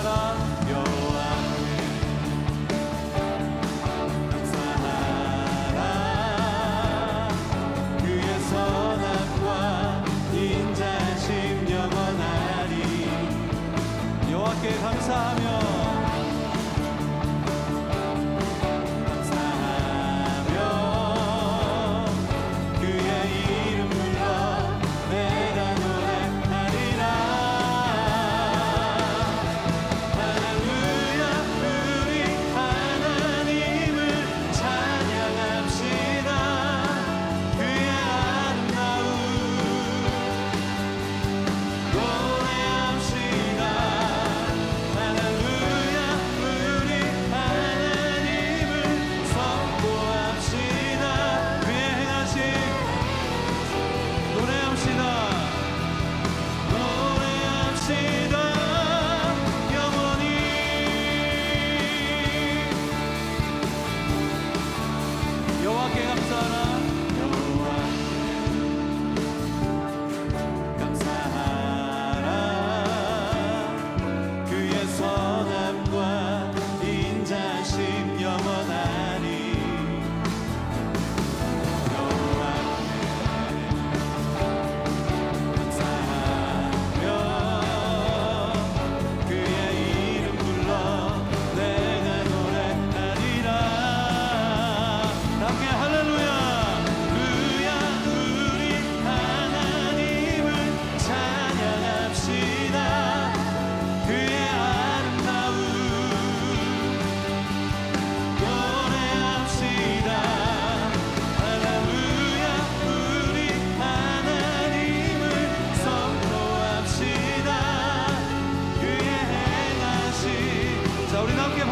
감사하라. 여호와께 감사하며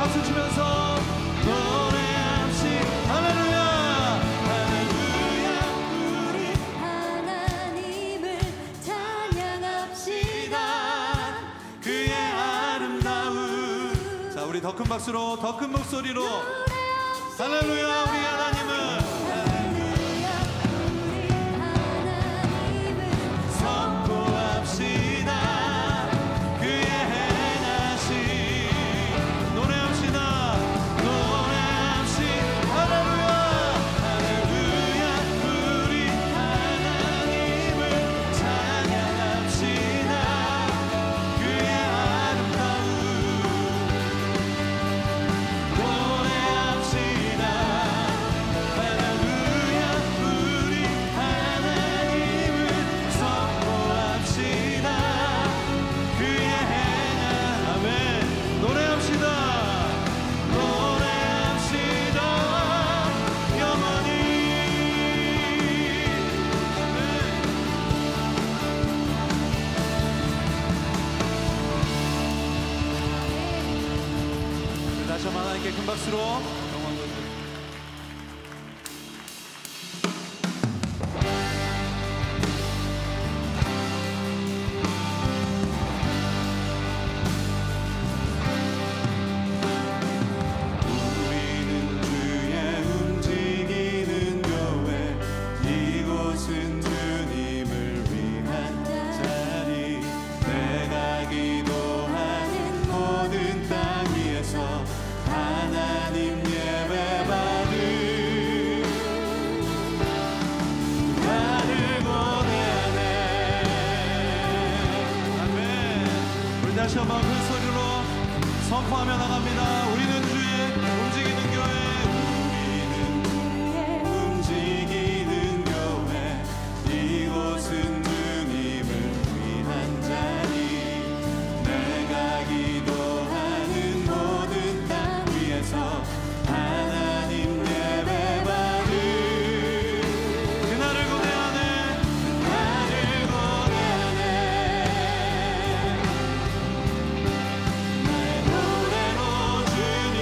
박수 치면서 노래합시다. 할렐루야 할렐루야 우리 하나님을 찬양합시다. 그의 아름다움. 자, 우리 더 큰 박수로 더 큰 목소리로 할렐루야 우리 하나님을 다시 한번 하나님께 큰 박수로 영광 돌리겠습니다. 우리는 주의 움직이는 교회, 이곳은 주님을 위한 자리. 내가 기도하는 모든 땅 위에서 하나님 예배받을 나를 고대하네. 아멘. 우리 다시 한번 큰 소리로 선포하며 나갑니다. 우리는 주의 움직이는 교회, 우리는 주의 움직이는 교회, 이곳은 주님을 위한 자리. 내가 기도하는 모든 땅 위에서 하나님 예배받을 그날을 고대하네. 나를 고대하네. 나의 노래로 주님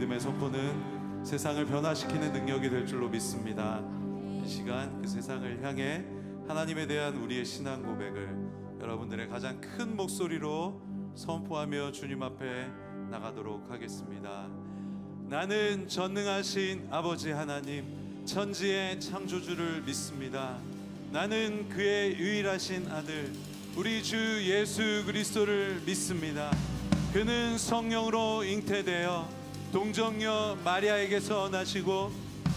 믿음의 선포는 세상을 변화시키는 능력이 될 줄로 믿습니다. 이 시간 그 세상을 향해 하나님에 대한 우리의 신앙 고백을 여러분들의 가장 큰 목소리로 선포하며 주님 앞에 나가도록 하겠습니다. 나는 전능하신 아버지 하나님, 천지의 창조주를 믿습니다. 나는 그의 유일하신 아들 우리 주 예수 그리스도를 믿습니다. 그는 성령으로 잉태되어 동정녀 마리아에게서 나시고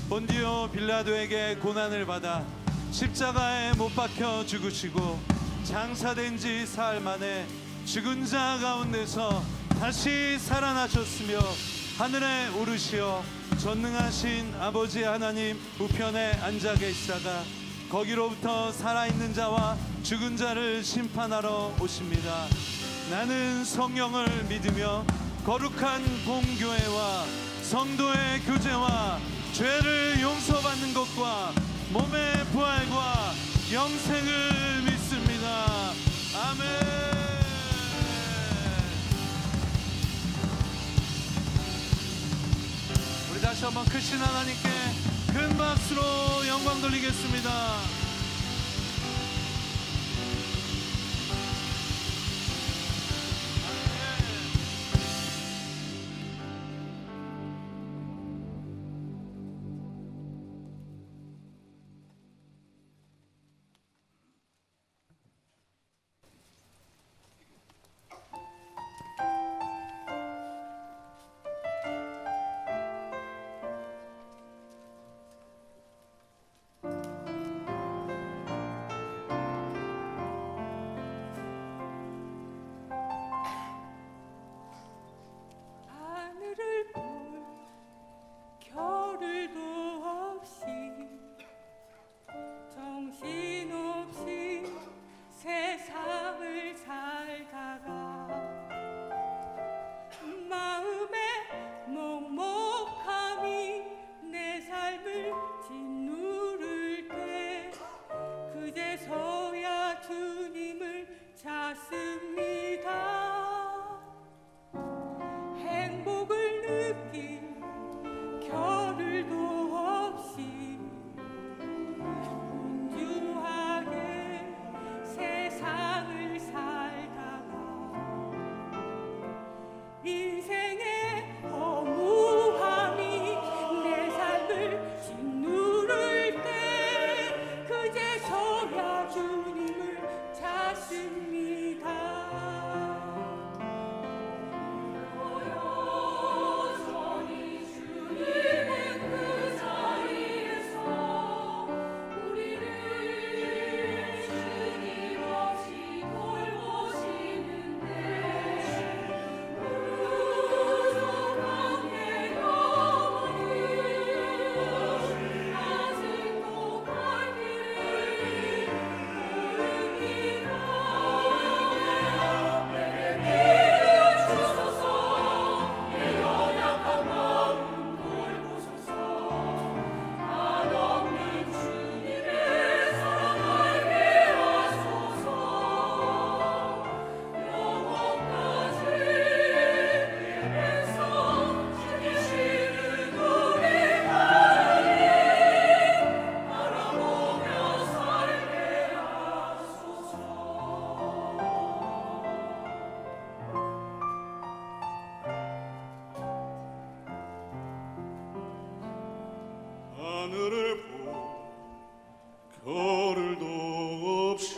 본디오 빌라도에게 고난을 받아 십자가에 못 박혀 죽으시고 장사된 지 사흘 만에 죽은 자 가운데서 다시 살아나셨으며 하늘에 오르시어 전능하신 아버지 하나님 우편에 앉아 계시다가 거기로부터 살아있는 자와 죽은 자를 심판하러 오십니다. 나는 성령을 믿으며 거룩한 공교회와 성도의 교제와 죄를 용서받는 것과 몸의 부활과 영생을 믿습니다. 아멘. 우리 다시 한번 크신 하나님께 큰 박수로 영광 돌리겠습니다. 하늘을 보 겨울도 없이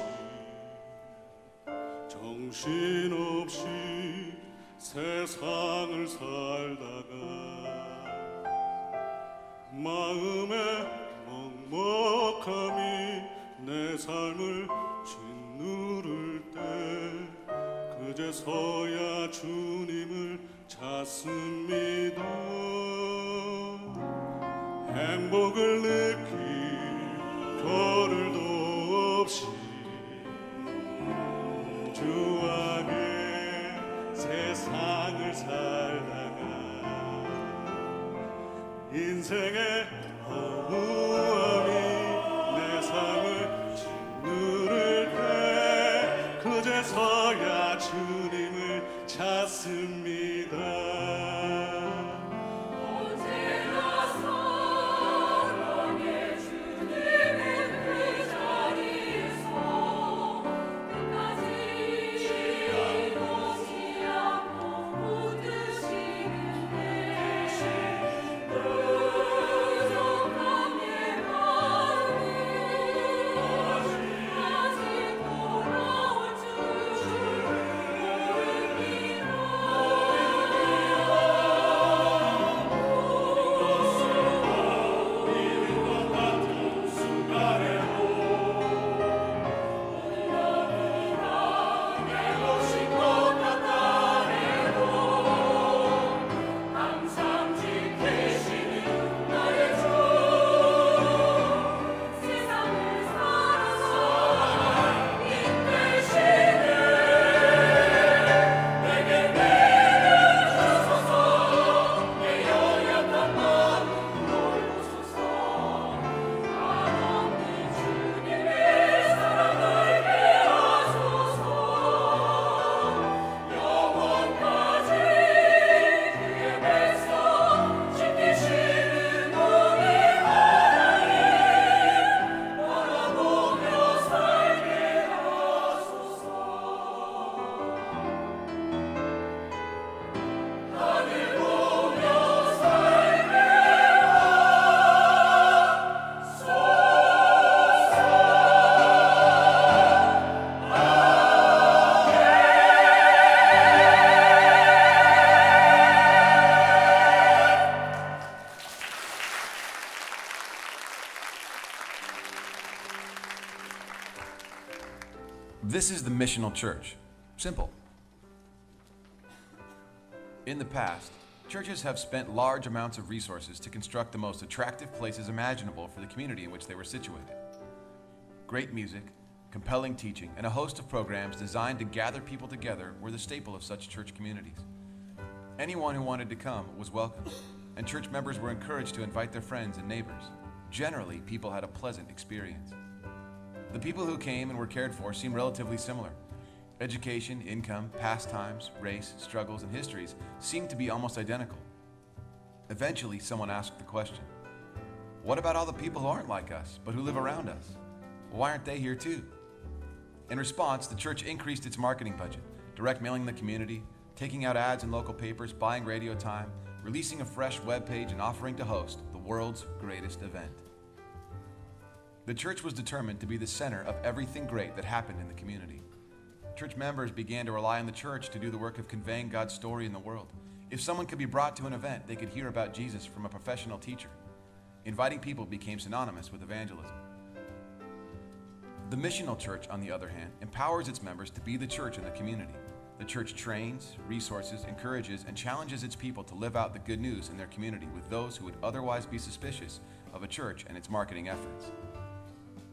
정신없이 세상을 살다가 마음의 먹먹함이 내 삶을 짓누를 때 그제서야 주님을 찾습니다. 행복을 느낄 겨를도 없이 주 안에 세상을 살다가 인생의 허무함이 내 삶을 짓누를 때 그제서야 주님을 찾습니다. This is the missional church. Simple. In the past, churches have spent large amounts of resources to construct the most attractive places imaginable for the community in which they were situated. Great music, compelling teaching, and a host of programs designed to gather people together were the staple of such church communities. Anyone who wanted to come was welcome, and church members were encouraged to invite their friends and neighbors. Generally, people had a pleasant experience. The people who came and were cared for seemed relatively similar. Education, income, pastimes, race, struggles, and histories seemed to be almost identical. Eventually, someone asked the question, what about all the people who aren't like us, but who live around us? Why aren't they here too? In response, the church increased its marketing budget, direct mailing the community, taking out ads in local papers, buying radio time, releasing a fresh web page, and offering to host the world's greatest event. The church was determined to be the center of everything great that happened in the community. Church members began to rely on the church to do the work of conveying God's story in the world. If someone could be brought to an event, they could hear about Jesus from a professional teacher. Inviting people became synonymous with evangelism. The missional church, on the other hand, empowers its members to be the church in the community. The church trains, resources, encourages, and challenges its people to live out the good news in their community with those who would otherwise be suspicious of a church and its marketing efforts.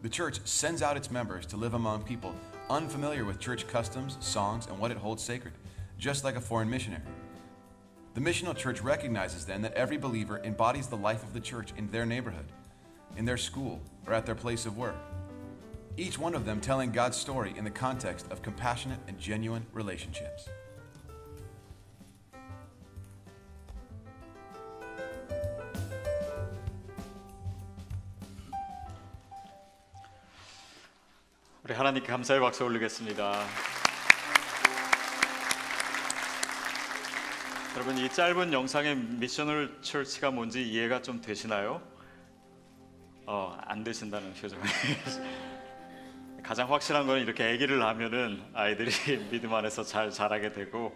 The church sends out its members to live among people unfamiliar with church customs, songs, and what it holds sacred, just like a foreign missionary. The missional church recognizes then that every believer embodies the life of the church in their neighborhood, in their school, or at their place of work. Each one of them telling God's story in the context of compassionate and genuine relationships. 우리 하나님께 감사의 박수 올리겠습니다. 여러분, 이 짧은 영상의 미셔널 처치가 뭔지 이해가 좀 되시나요? 안 되신다는 표정. 가장 확실한 건 이렇게 아기를 하면은 아이들이 믿음 안에서 잘 자라게 되고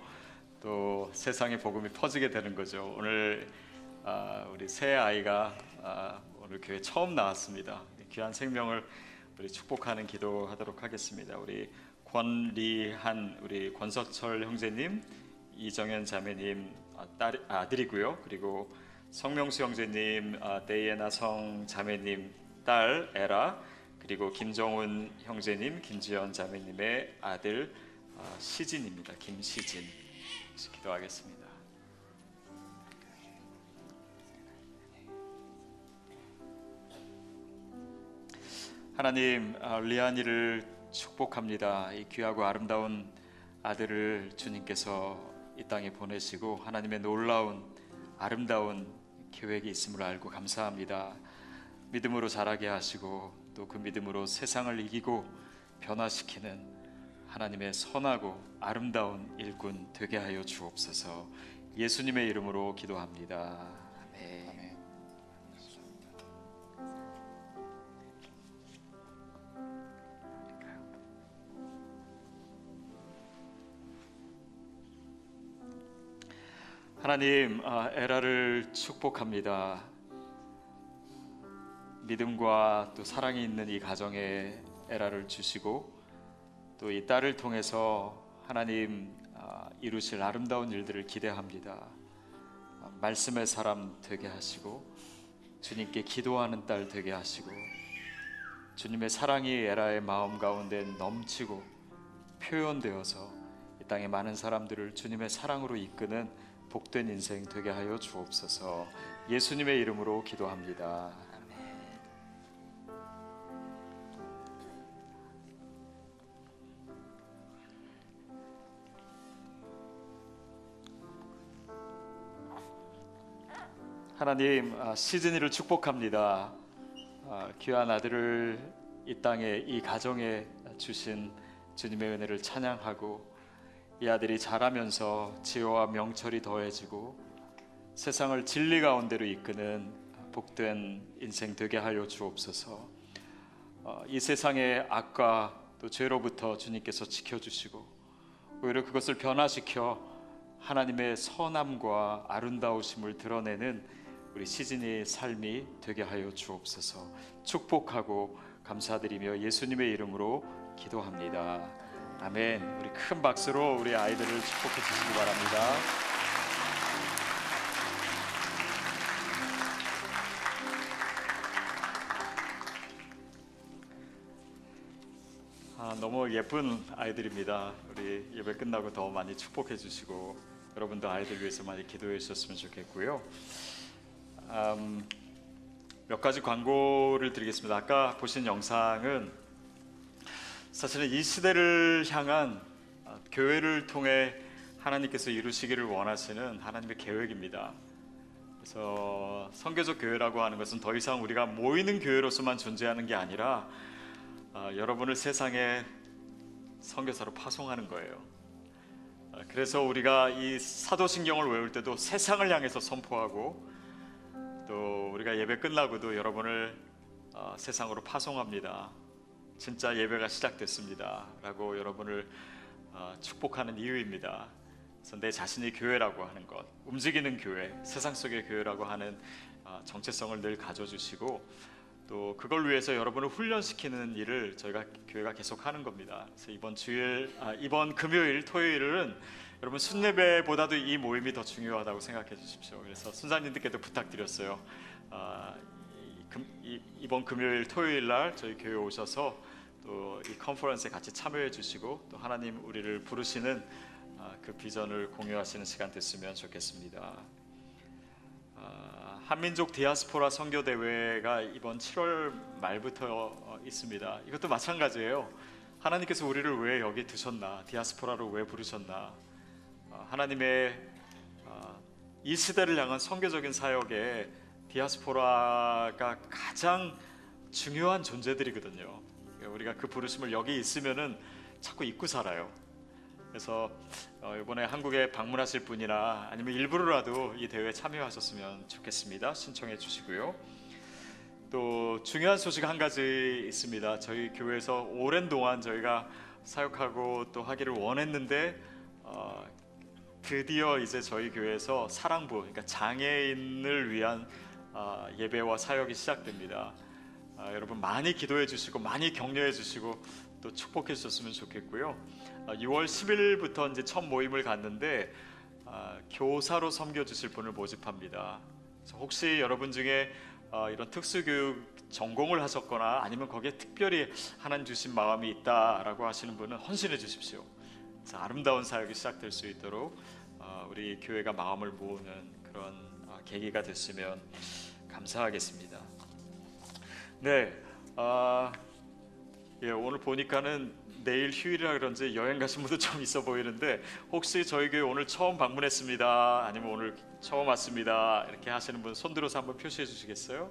또 세상의 복음이 퍼지게 되는 거죠. 오늘 우리 새 아이가 오늘 교회 처음 나왔습니다. 귀한 생명을 우리 축복하는 기도하도록 하겠습니다. 우리 권리한 우리 권석철 형제님, 이정현 자매님 아들이고요. 그리고 성명수 형제님, 데이애나 성 자매님 딸 에라, 그리고 김정훈 형제님, 김지연 자매님의 아들 시진입니다. 김시진. 기도하겠습니다. 하나님, 리안이를 축복합니다. 이 귀하고 아름다운 아들을 주님께서 이 땅에 보내시고 하나님의 놀라운 아름다운 계획이 있음을 알고 감사합니다. 믿음으로 자라게 하시고 또 그 믿음으로 세상을 이기고 변화시키는 하나님의 선하고 아름다운 일꾼 되게 하여 주옵소서. 예수님의 이름으로 기도합니다. 아멘. 하나님, 에라를 축복합니다. 믿음과 또 사랑이 있는 이 가정에 에라를 주시고 또 이 딸을 통해서 하나님 이루실 아름다운 일들을 기대합니다. 말씀의 사람 되게 하시고 주님께 기도하는 딸 되게 하시고 주님의 사랑이 에라의 마음 가운데 넘치고 표현되어서 이 땅에 많은 사람들을 주님의 사랑으로 이끄는 복된 인생 되게 하여 주옵소서. 예수님의 이름으로 기도합니다. 하나님, 시즈니를 축복합니다. 귀한 아들을 이 땅에 이 가정에 주신 주님의 은혜를 찬양하고 이 아들이 자라면서 지혜와 명철이 더해지고 세상을 진리 가운데로 이끄는 복된 인생 되게 하여 주옵소서. 이 세상의 악과 또 죄로부터 주님께서 지켜주시고 오히려 그것을 변화시켜 하나님의 선함과 아름다우심을 드러내는 우리 시즌의 삶이 되게 하여 주옵소서. 축복하고 감사드리며 예수님의 이름으로 기도합니다. 아멘. 우리 큰 박수로 우리 아이들을 축복해 주시기 바랍니다. 너무 예쁜 아이들입니다. 우리 예배 끝나고 더 많이 축복해 주시고 여러분도 아이들 위해서 많이 기도해 주셨으면 좋겠고요. 몇 가지 광고를 드리겠습니다. 아까 보신 영상은 사실은 이 시대를 향한 교회를 통해 하나님께서 이루시기를 원하시는 하나님의 계획입니다. 그래서 선교적 교회라고 하는 것은 더 이상 우리가 모이는 교회로서만 존재하는 게 아니라 여러분을 세상에 선교사로 파송하는 거예요. 그래서 우리가 이 사도신경을 외울 때도 세상을 향해서 선포하고 또 우리가 예배 끝나고도 여러분을 세상으로 파송합니다. 진짜 예배가 시작됐습니다 라고 여러분을 축복하는 이유입니다. 그래서 내 자신이 교회라고 하는 것, 움직이는 교회, 세상 속의 교회라고 하는 정체성을 늘 가져주시고 또 그걸 위해서 여러분을 훈련시키는 일을 저희가 교회가 계속 하는 겁니다. 그래서 이번 금요일, 토요일은 여러분 순례배보다도 이 모임이 더 중요하다고 생각해 주십시오. 그래서 순사님들께도 부탁드렸어요. 이번 금요일, 토요일 날 저희 교회 오셔서 또 이 컨퍼런스에 같이 참여해 주시고 또 하나님 우리를 부르시는 그 비전을 공유하시는 시간 됐으면 좋겠습니다. 한민족 디아스포라 선교 대회가 이번 7월 말부터 있습니다. 이것도 마찬가지예요. 하나님께서 우리를 왜 여기 두셨나, 디아스포라로 왜 부르셨나, 하나님의 이 시대를 향한 선교적인 사역에 디아스포라가 가장 중요한 존재들이거든요. 우리가 그 부르심을 여기 있으면은 자꾸 잊고 살아요. 그래서 이번에 한국에 방문하실 분이나 아니면 일부러라도 이 대회에 참여하셨으면 좋겠습니다. 신청해 주시고요. 또 중요한 소식 한 가지 있습니다. 저희 교회에서 오랜 동안 저희가 사역하고 또 하기를 원했는데 드디어 이제 저희 교회에서 사랑부, 그러니까 장애인을 위한 예배와 사역이 시작됩니다. 여러분 많이 기도해 주시고 많이 격려해 주시고 또 축복해 주셨으면 좋겠고요. 6월 10일부터 이제 첫 모임을 갖는데 교사로 섬겨 주실 분을 모집합니다. 그래서 혹시 여러분 중에 이런 특수교육 전공을 하셨거나 아니면 거기에 특별히 하나님 주신 마음이 있다라고 하시는 분은 헌신해 주십시오. 그래서 아름다운 사역이 시작될 수 있도록 우리 교회가 마음을 모으는 그런 계기가 됐으면 감사하겠습니다. 네, 오늘 보니까는 내일 휴일이라 그런지 여행 가신 분도 좀 있어 보이는데 혹시 저희 교회 오늘 처음 방문했습니다, 아니면 오늘 처음 왔습니다 이렇게 하시는 분 손 들어서 한번 표시해 주시겠어요?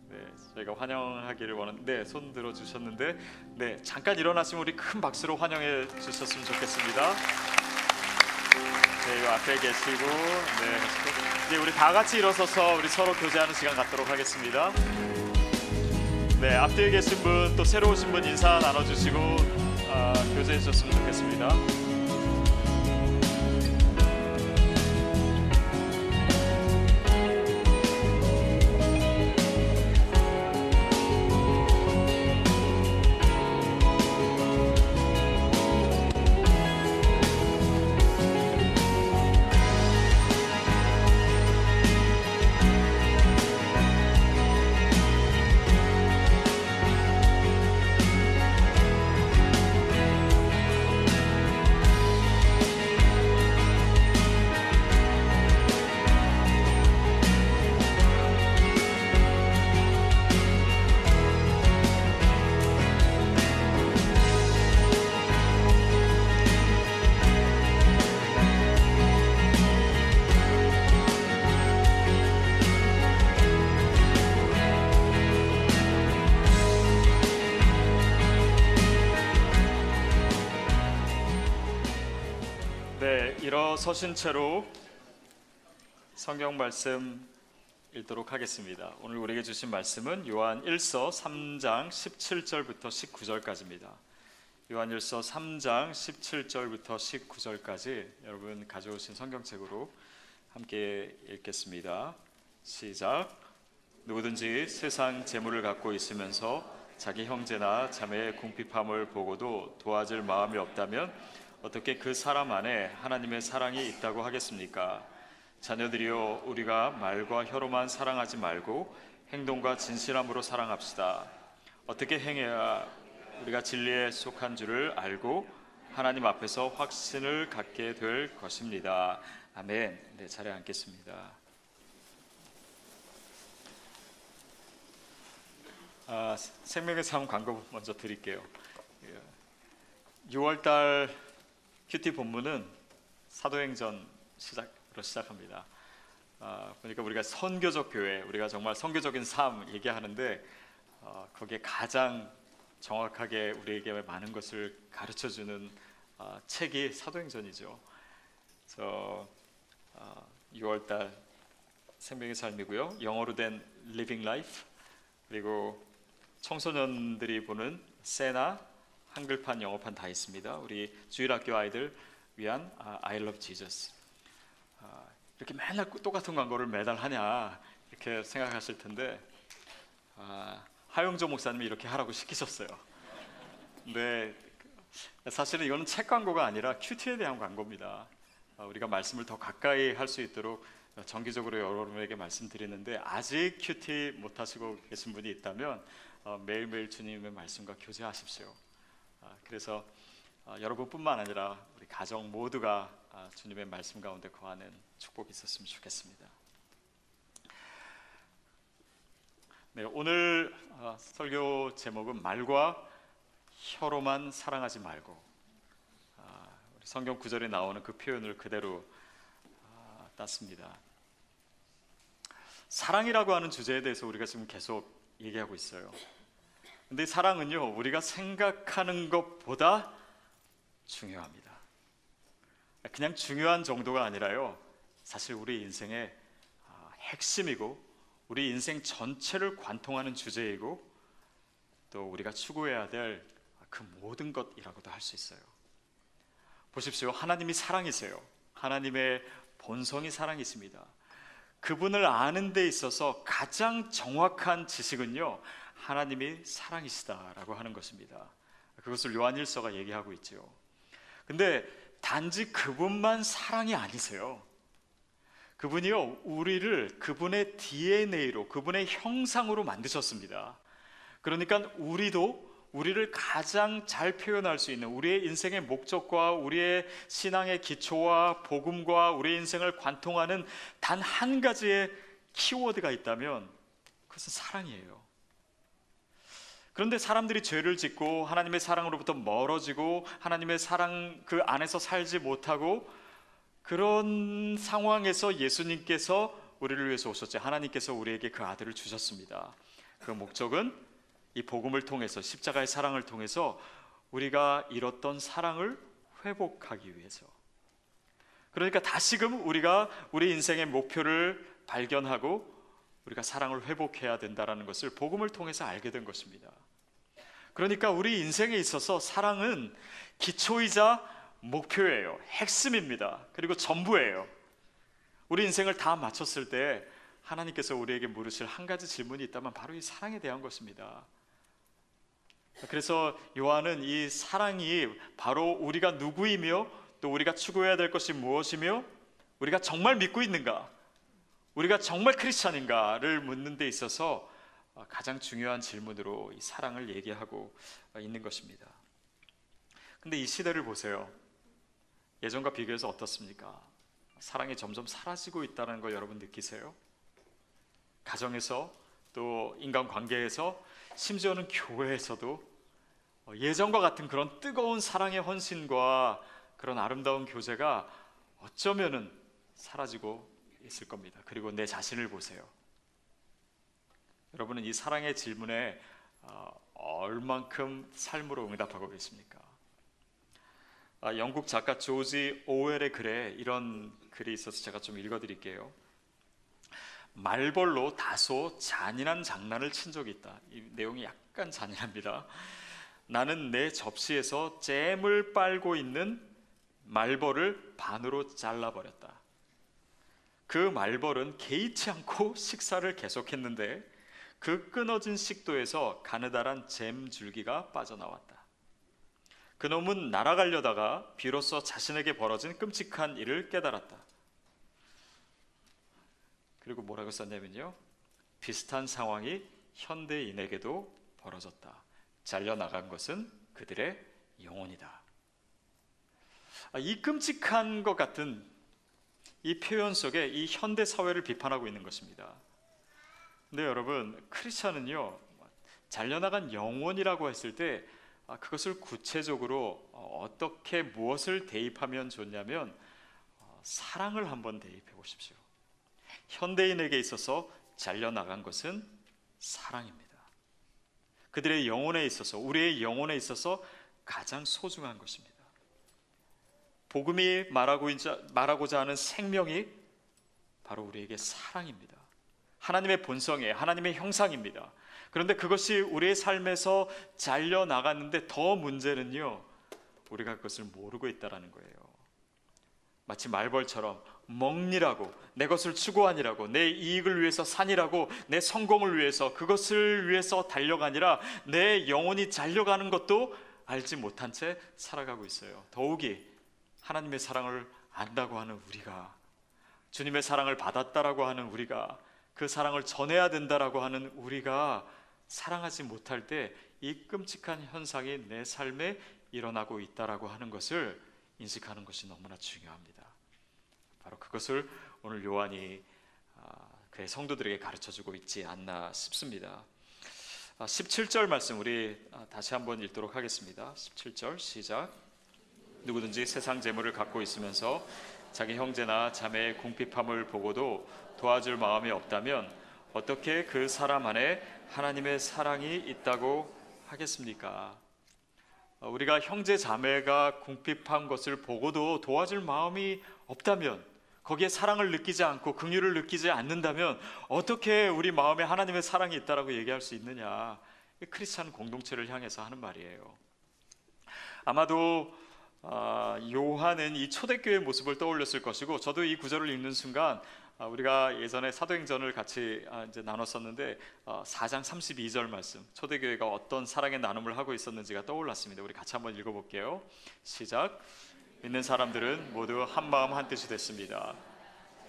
네, 저희가 환영하기를 원하는데 네, 손 들어 주셨는데 네, 잠깐 일어나시면 우리 큰 박수로 환영해 주셨으면 좋겠습니다. 네, 이 앞에 계시고 네, 이제 우리 다 같이 일어서서 우리 서로 교제하는 시간 갖도록 하겠습니다. 네, 앞뒤에 계신 분 또 새로 오신 분 인사 나눠주시고 교제해 주셨으면 좋겠습니다. 일어서신 채로 성경 말씀 읽도록 하겠습니다. 오늘 우리에게 주신 말씀은 요한 1서 3장 17절부터 19절까지입니다. 요한 1서 3장 17절부터 19절까지 여러분 가져오신 성경책으로 함께 읽겠습니다. 시작. 누구든지 세상 재물을 갖고 있으면서 자기 형제나 자매의 궁핍함을 보고도 도와줄 마음이 없다면 어떻게 그 사람 안에 하나님의 사랑이 있다고 하겠습니까? 자녀들이여, 우리가 말과 혀로만 사랑하지 말고 행동과 진실함으로 사랑합시다. 어떻게 행해야 우리가 진리에 속한 줄을 알고 하나님 앞에서 확신을 갖게 될 것입니다. 아멘. 네, 자리에 앉겠습니다. 생명의 삶 광고 먼저 드릴게요. 6월달 큐티 본문은 사도행전 시작으로 시작합니다. 그러니까 우리가 선교적 교회, 우리가 정말 선교적인 삶 얘기하는데 거기에 가장 정확하게 우리에게 많은 것을 가르쳐주는 책이 사도행전이죠. 그래서 6월달 생명의 삶이고요. 영어로 된 Living Life, 그리고 청소년들이 보는 세나 한글판, 영어판 다 있습니다. 우리 주일학교 아이들 위한 I Love Jesus. 이렇게 맨날 똑같은 광고를 매달 하냐 이렇게 생각하실 텐데 하용조 목사님이 이렇게 하라고 시키셨어요. 근데 사실은 이거는 책 광고가 아니라 큐티에 대한 광고입니다. 우리가 말씀을 더 가까이 할 수 있도록 정기적으로 여러분에게 말씀드리는데, 아직 큐티 못 하시고 계신 분이 있다면 매일매일 주님의 말씀과 교제하십시오. 그래서 여러분뿐만 아니라 우리 가정 모두가 주님의 말씀 가운데 거하는 축복이 있었으면 좋겠습니다. 네, 오늘 설교 제목은 말과 혀로만 사랑하지 말고, 우리 성경 구절에 나오는 그 표현을 그대로 땄습니다. 사랑이라고 하는 주제에 대해서 우리가 지금 계속 얘기하고 있어요. 근데 사랑은요, 우리가 생각하는 것보다 중요합니다. 그냥 중요한 정도가 아니라요, 사실 우리 인생의 핵심이고 우리 인생 전체를 관통하는 주제이고 또 우리가 추구해야 될 그 모든 것이라고도 할 수 있어요. 보십시오. 하나님이 사랑이세요. 하나님의 본성이 사랑이십니다. 그분을 아는 데 있어서 가장 정확한 지식은요, 하나님이 사랑이시다라고 하는 것입니다. 그것을 요한일서가 얘기하고 있죠. 근데 단지 그분만 사랑이 아니세요. 그분이요, 우리를 그분의 DNA로, 그분의 형상으로 만드셨습니다. 그러니까 우리를 가장 잘 표현할 수 있는, 우리의 인생의 목적과 우리의 신앙의 기초와 복음과 우리의 인생을 관통하는 단 한 가지의 키워드가 있다면 그것은 사랑이에요. 그런데 사람들이 죄를 짓고 하나님의 사랑으로부터 멀어지고 하나님의 사랑 그 안에서 살지 못하고, 그런 상황에서 예수님께서 우리를 위해서 오셨죠. 하나님께서 우리에게 그 아들을 주셨습니다. 그 목적은 이 복음을 통해서, 십자가의 사랑을 통해서 우리가 잃었던 사랑을 회복하기 위해서. 그러니까 다시금 우리가 우리 인생의 목표를 발견하고 우리가 사랑을 회복해야 된다는 것을 복음을 통해서 알게 된 것입니다. 그러니까 우리 인생에 있어서 사랑은 기초이자 목표예요. 핵심입니다. 그리고 전부예요. 우리 인생을 다 마쳤을 때 하나님께서 우리에게 물으실 한 가지 질문이 있다면 바로 이 사랑에 대한 것입니다. 그래서 요한은 이 사랑이 바로 우리가 누구이며 또 우리가 추구해야 될 것이 무엇이며 우리가 정말 믿고 있는가, 우리가 정말 크리스찬인가를 묻는 데 있어서 가장 중요한 질문으로 이 사랑을 얘기하고 있는 것입니다. 근데 이 시대를 보세요. 예전과 비교해서 어떻습니까? 사랑이 점점 사라지고 있다는 걸 여러분 느끼세요? 가정에서, 또 인간관계에서, 심지어는 교회에서도 예전과 같은 그런 뜨거운 사랑의 헌신과 그런 아름다운 교제가 어쩌면은 사라지고 있을 겁니다. 그리고 내 자신을 보세요. 여러분은 이 사랑의 질문에 얼만큼 삶으로 응답하고 계십니까? 영국 작가 조지 오웰의 글에 이런 글이 있어서 제가 좀 읽어드릴게요. 말벌로 다소 잔인한 장난을 친 적이 있다. 이 내용이 약간 잔인합니다. 나는 내 접시에서 잼을 빨고 있는 말벌을 반으로 잘라버렸다. 그 말벌은 개의치 않고 식사를 계속했는데 그 끊어진 식도에서 가느다란 잼 줄기가 빠져나왔다. 그놈은 날아가려다가 비로소 자신에게 벌어진 끔찍한 일을 깨달았다. 그리고 뭐라고 썼냐면요, 비슷한 상황이 현대인에게도 벌어졌다. 잘려나간 것은 그들의 영혼이다. 이 끔찍한 것 같은 이 표현 속에 이 현대 사회를 비판하고 있는 것입니다. 근데 여러분, 크리스천은요, 잘려나간 영혼이라고 했을 때 그것을 구체적으로 어떻게 무엇을 대입하면 좋냐면 사랑을 한번 대입해 보십시오. 현대인에게 있어서 잘려나간 것은 사랑입니다. 그들의 영혼에 있어서, 우리의 영혼에 있어서 가장 소중한 것입니다. 복음이 말하고자 하는 생명이 바로 우리에게 사랑입니다. 하나님의 본성이에요. 하나님의 형상입니다. 그런데 그것이 우리의 삶에서 잘려나갔는데 더 문제는요, 우리가 그것을 모르고 있다는 거예요. 마치 말벌처럼 먹니라고, 내 것을 추구하니라고, 내 이익을 위해서 산이라고, 내 성공을 위해서, 그것을 위해서 달려가니라 내 영혼이 잘려가는 것도 알지 못한 채 살아가고 있어요. 더욱이 하나님의 사랑을 안다고 하는 우리가, 주님의 사랑을 받았다라고 하는 우리가, 그 사랑을 전해야 된다라고 하는 우리가 사랑하지 못할 때 이 끔찍한 현상이 내 삶에 일어나고 있다라고 하는 것을 인식하는 것이 너무나 중요합니다. 바로 그것을 오늘 요한이 그의 성도들에게 가르쳐주고 있지 않나 싶습니다. 17절 말씀 우리 다시 한번 읽도록 하겠습니다. 17절 시작. 누구든지 세상 재물을 갖고 있으면서 자기 형제나 자매의 궁핍함을 보고도 도와줄 마음이 없다면 어떻게 그 사람 안에 하나님의 사랑이 있다고 하겠습니까? 우리가 형제 자매가 궁핍한 것을 보고도 도와줄 마음이 없다면, 거기에 사랑을 느끼지 않고 긍휼을 느끼지 않는다면 어떻게 우리 마음에 하나님의 사랑이 있다라고 얘기할 수 있느냐? 크리스찬 공동체를 향해서 하는 말이에요. 아마도 요한은 이 초대교회의 모습을 떠올렸을 것이고, 저도 이 구절을 읽는 순간 우리가 예전에 사도행전을 같이 이제 나눴었는데 4장 32절 말씀, 초대교회가 어떤 사랑의 나눔을 하고 있었는지가 떠올랐습니다. 우리 같이 한번 읽어볼게요. 시작. 믿는 사람들은 모두 한 마음 한 뜻이 됐습니다.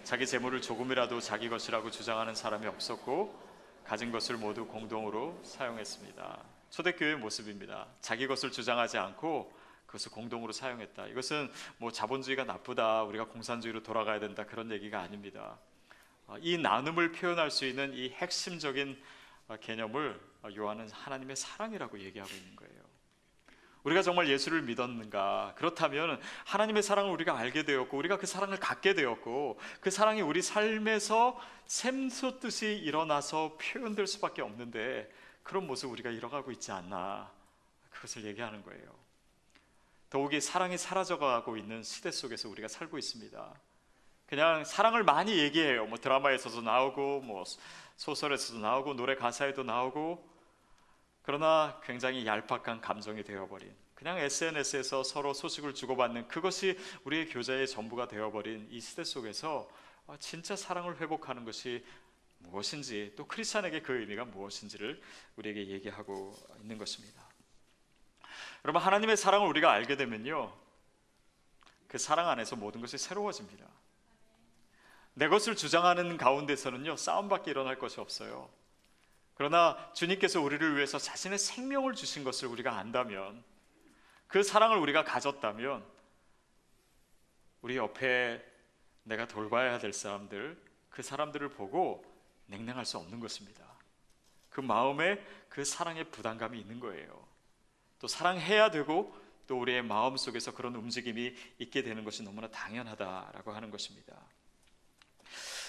자기 재물을 조금이라도 자기 것이라고 주장하는 사람이 없었고 가진 것을 모두 공동으로 사용했습니다. 초대교회의 모습입니다. 자기 것을 주장하지 않고 그것을 공동으로 사용했다. 이것은 뭐 자본주의가 나쁘다, 우리가 공산주의로 돌아가야 된다, 그런 얘기가 아닙니다. 이 나눔을 표현할 수 있는 이 핵심적인 개념을 요한은 하나님의 사랑이라고 얘기하고 있는 거예요. 우리가 정말 예수를 믿었는가? 그렇다면 하나님의 사랑을 우리가 알게 되었고, 우리가 그 사랑을 갖게 되었고, 그 사랑이 우리 삶에서 샘솟듯이 일어나서 표현될 수밖에 없는데 그런 모습 우리가 잃어가고 있지 않나, 그것을 얘기하는 거예요. 더욱이 사랑이 사라져가고 있는 시대 속에서 우리가 살고 있습니다. 그냥 사랑을 많이 얘기해요. 뭐 드라마에서도 나오고, 뭐 소설에서도 나오고, 노래 가사에도 나오고, 그러나 굉장히 얄팍한 감정이 되어버린, 그냥 SNS에서 서로 소식을 주고받는 그것이 우리의 교제의 전부가 되어버린 이 시대 속에서 진짜 사랑을 회복하는 것이 무엇인지, 또 크리스찬에게 그 의미가 무엇인지를 우리에게 얘기하고 있는 것입니다. 여러분, 하나님의 사랑을 우리가 알게 되면요, 그 사랑 안에서 모든 것이 새로워집니다. 내 것을 주장하는 가운데서는요, 싸움밖에 일어날 것이 없어요. 그러나 주님께서 우리를 위해서 자신의 생명을 주신 것을 우리가 안다면, 그 사랑을 우리가 가졌다면, 우리 옆에 내가 돌봐야 될 사람들, 그 사람들을 보고 냉랭할 수 없는 것입니다. 그 마음에 그 사랑의 부담감이 있는 거예요. 또 사랑해야 되고, 또 우리의 마음 속에서 그런 움직임이 있게 되는 것이 너무나 당연하다라고 하는 것입니다.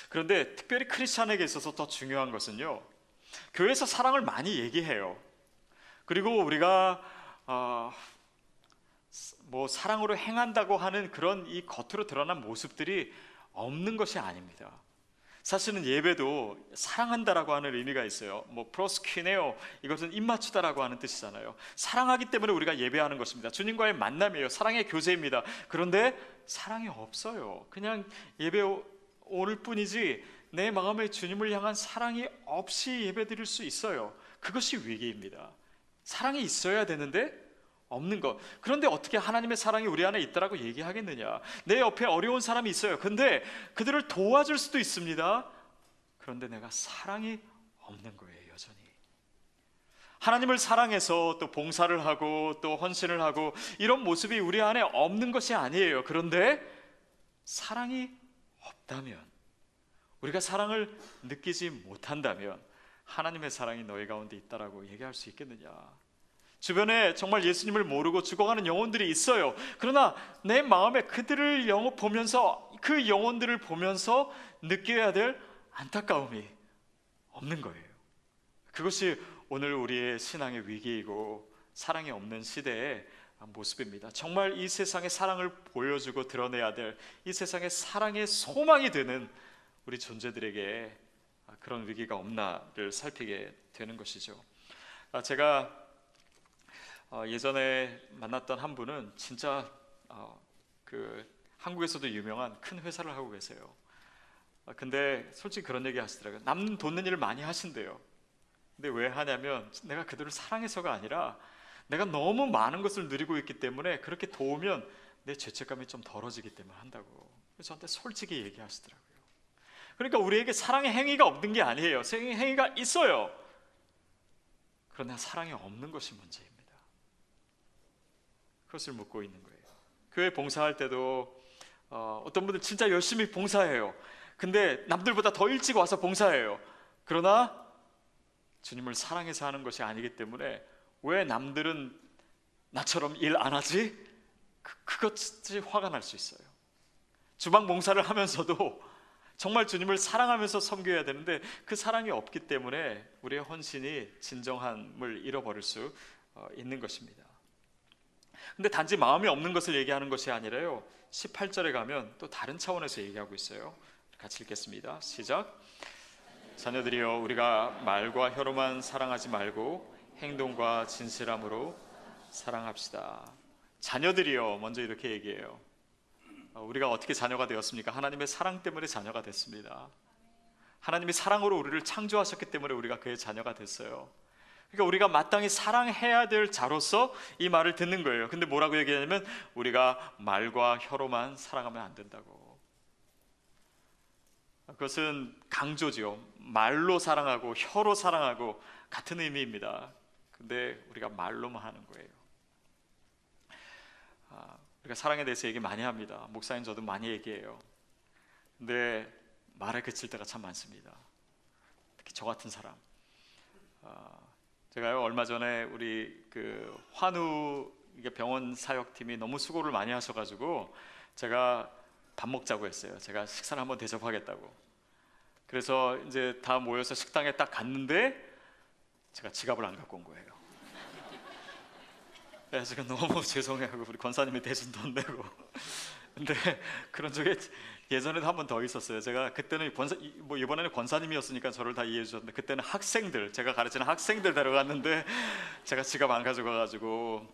그런데 특별히 크리스찬에게 있어서 더 중요한 것은요, 교회에서 사랑을 많이 얘기해요. 그리고 우리가 뭐 사랑으로 행한다고 하는 그런 이 겉으로 드러난 모습들이 없는 것이 아닙니다. 사실은 예배도 사랑한다라고 하는 의미가 있어요. 뭐 프로스퀴네오, 이것은 입맞추다라고 하는 뜻이잖아요. 사랑하기 때문에 우리가 예배하는 것입니다. 주님과의 만남이에요. 사랑의 교제입니다. 그런데 사랑이 없어요. 그냥 예배 올 뿐이지 내 마음에 주님을 향한 사랑이 없이 예배드릴 수 있어요. 그것이 위기입니다. 사랑이 있어야 되는데 없는 것. 그런데 어떻게 하나님의 사랑이 우리 안에 있다라고 얘기하겠느냐? 내 옆에 어려운 사람이 있어요. 근데 그들을 도와줄 수도 있습니다. 그런데 내가 사랑이 없는 거예요, 여전히. 하나님을 사랑해서 또 봉사를 하고 또 헌신을 하고 이런 모습이 우리 안에 없는 것이 아니에요. 그런데 사랑이 없다면, 우리가 사랑을 느끼지 못한다면 하나님의 사랑이 너희 가운데 있다라고 얘기할 수 있겠느냐? 주변에 정말 예수님을 모르고 죽어가는 영혼들이 있어요. 그러나 내 마음에 그들을 보면서, 그 영혼들을 보면서 느껴야 될 안타까움이 없는 거예요. 그것이 오늘 우리의 신앙의 위기이고 사랑이 없는 시대의 모습입니다. 정말 이 세상에 사랑을 보여주고 드러내야 될, 이 세상에 사랑의 소망이 되는 우리 존재들에게 그런 위기가 없나를 살피게 되는 것이죠. 제가 예전에 만났던 한 분은 진짜 그 한국에서도 유명한 큰 회사를 하고 계세요. 근데 솔직히 그런 얘기 하시더라고요. 남 돕는 일을 많이 하신대요. 근데 왜 하냐면 내가 그들을 사랑해서가 아니라 내가 너무 많은 것을 누리고 있기 때문에 그렇게 도우면 내 죄책감이 좀 덜어지기 때문에 한다고. 그래서 저한테 솔직히 얘기하시더라고요. 그러니까 우리에게 사랑의 행위가 없는 게 아니에요. 사랑의 행위가 있어요. 그러나 사랑이 없는 것이 문제입니다. 그것을 묻고 있는 거예요. 교회 봉사할 때도 어떤 분들 진짜 열심히 봉사해요. 근데 남들보다 더 일찍 와서 봉사해요. 그러나 주님을 사랑해서 하는 것이 아니기 때문에 왜 남들은 나처럼 일 안 하지? 그것이 화가 날 수 있어요. 주방 봉사를 하면서도 정말 주님을 사랑하면서 섬겨야 되는데 그 사랑이 없기 때문에 우리의 헌신이 진정함을 잃어버릴 수 있는 것입니다. 근데 단지 마음이 없는 것을 얘기하는 것이 아니라요, 18절에 가면 또 다른 차원에서 얘기하고 있어요. 같이 읽겠습니다. 시작. 자녀들이여, 우리가 말과 혀로만 사랑하지 말고 행동과 진실함으로 사랑합시다. 자녀들이여, 먼저 이렇게 얘기해요. 우리가 어떻게 자녀가 되었습니까? 하나님의 사랑 때문에 자녀가 됐습니다. 하나님이 사랑으로 우리를 창조하셨기 때문에 우리가 그의 자녀가 됐어요. 그러니까 우리가 마땅히 사랑해야 될 자로서 이 말을 듣는 거예요. 근데 뭐라고 얘기하냐면 우리가 말과 혀로만 사랑하면 안 된다고. 그것은 강조죠. 말로 사랑하고 혀로 사랑하고 같은 의미입니다. 근데 우리가 말로만 하는 거예요. 우리가 사랑에 대해서 얘기 많이 합니다. 목사님 저도 많이 얘기해요. 근데 말에 그칠 때가 참 많습니다. 특히 저 같은 사람. 제가요 얼마 전에 우리 그 환우 병원 사역팀이 너무 수고를 많이 하셔가지고 제가 밥 먹자고 했어요. 제가 식사를 한번 대접하겠다고. 그래서 이제 다 모여서 식당에 딱 갔는데 제가 지갑을 안 갖고 온 거예요. 그래서 제가 너무 죄송해하고 우리 권사님이 대신 돈 내고. 근데 그런 적이 예전에도 한 번 더 있었어요. 제가 그때는 이번에는 권사님이었으니까 저를 다 이해해 주셨는데 그때는 학생들, 제가 가르치는 학생들 데려갔는데 제가 지갑 안 가져가가지고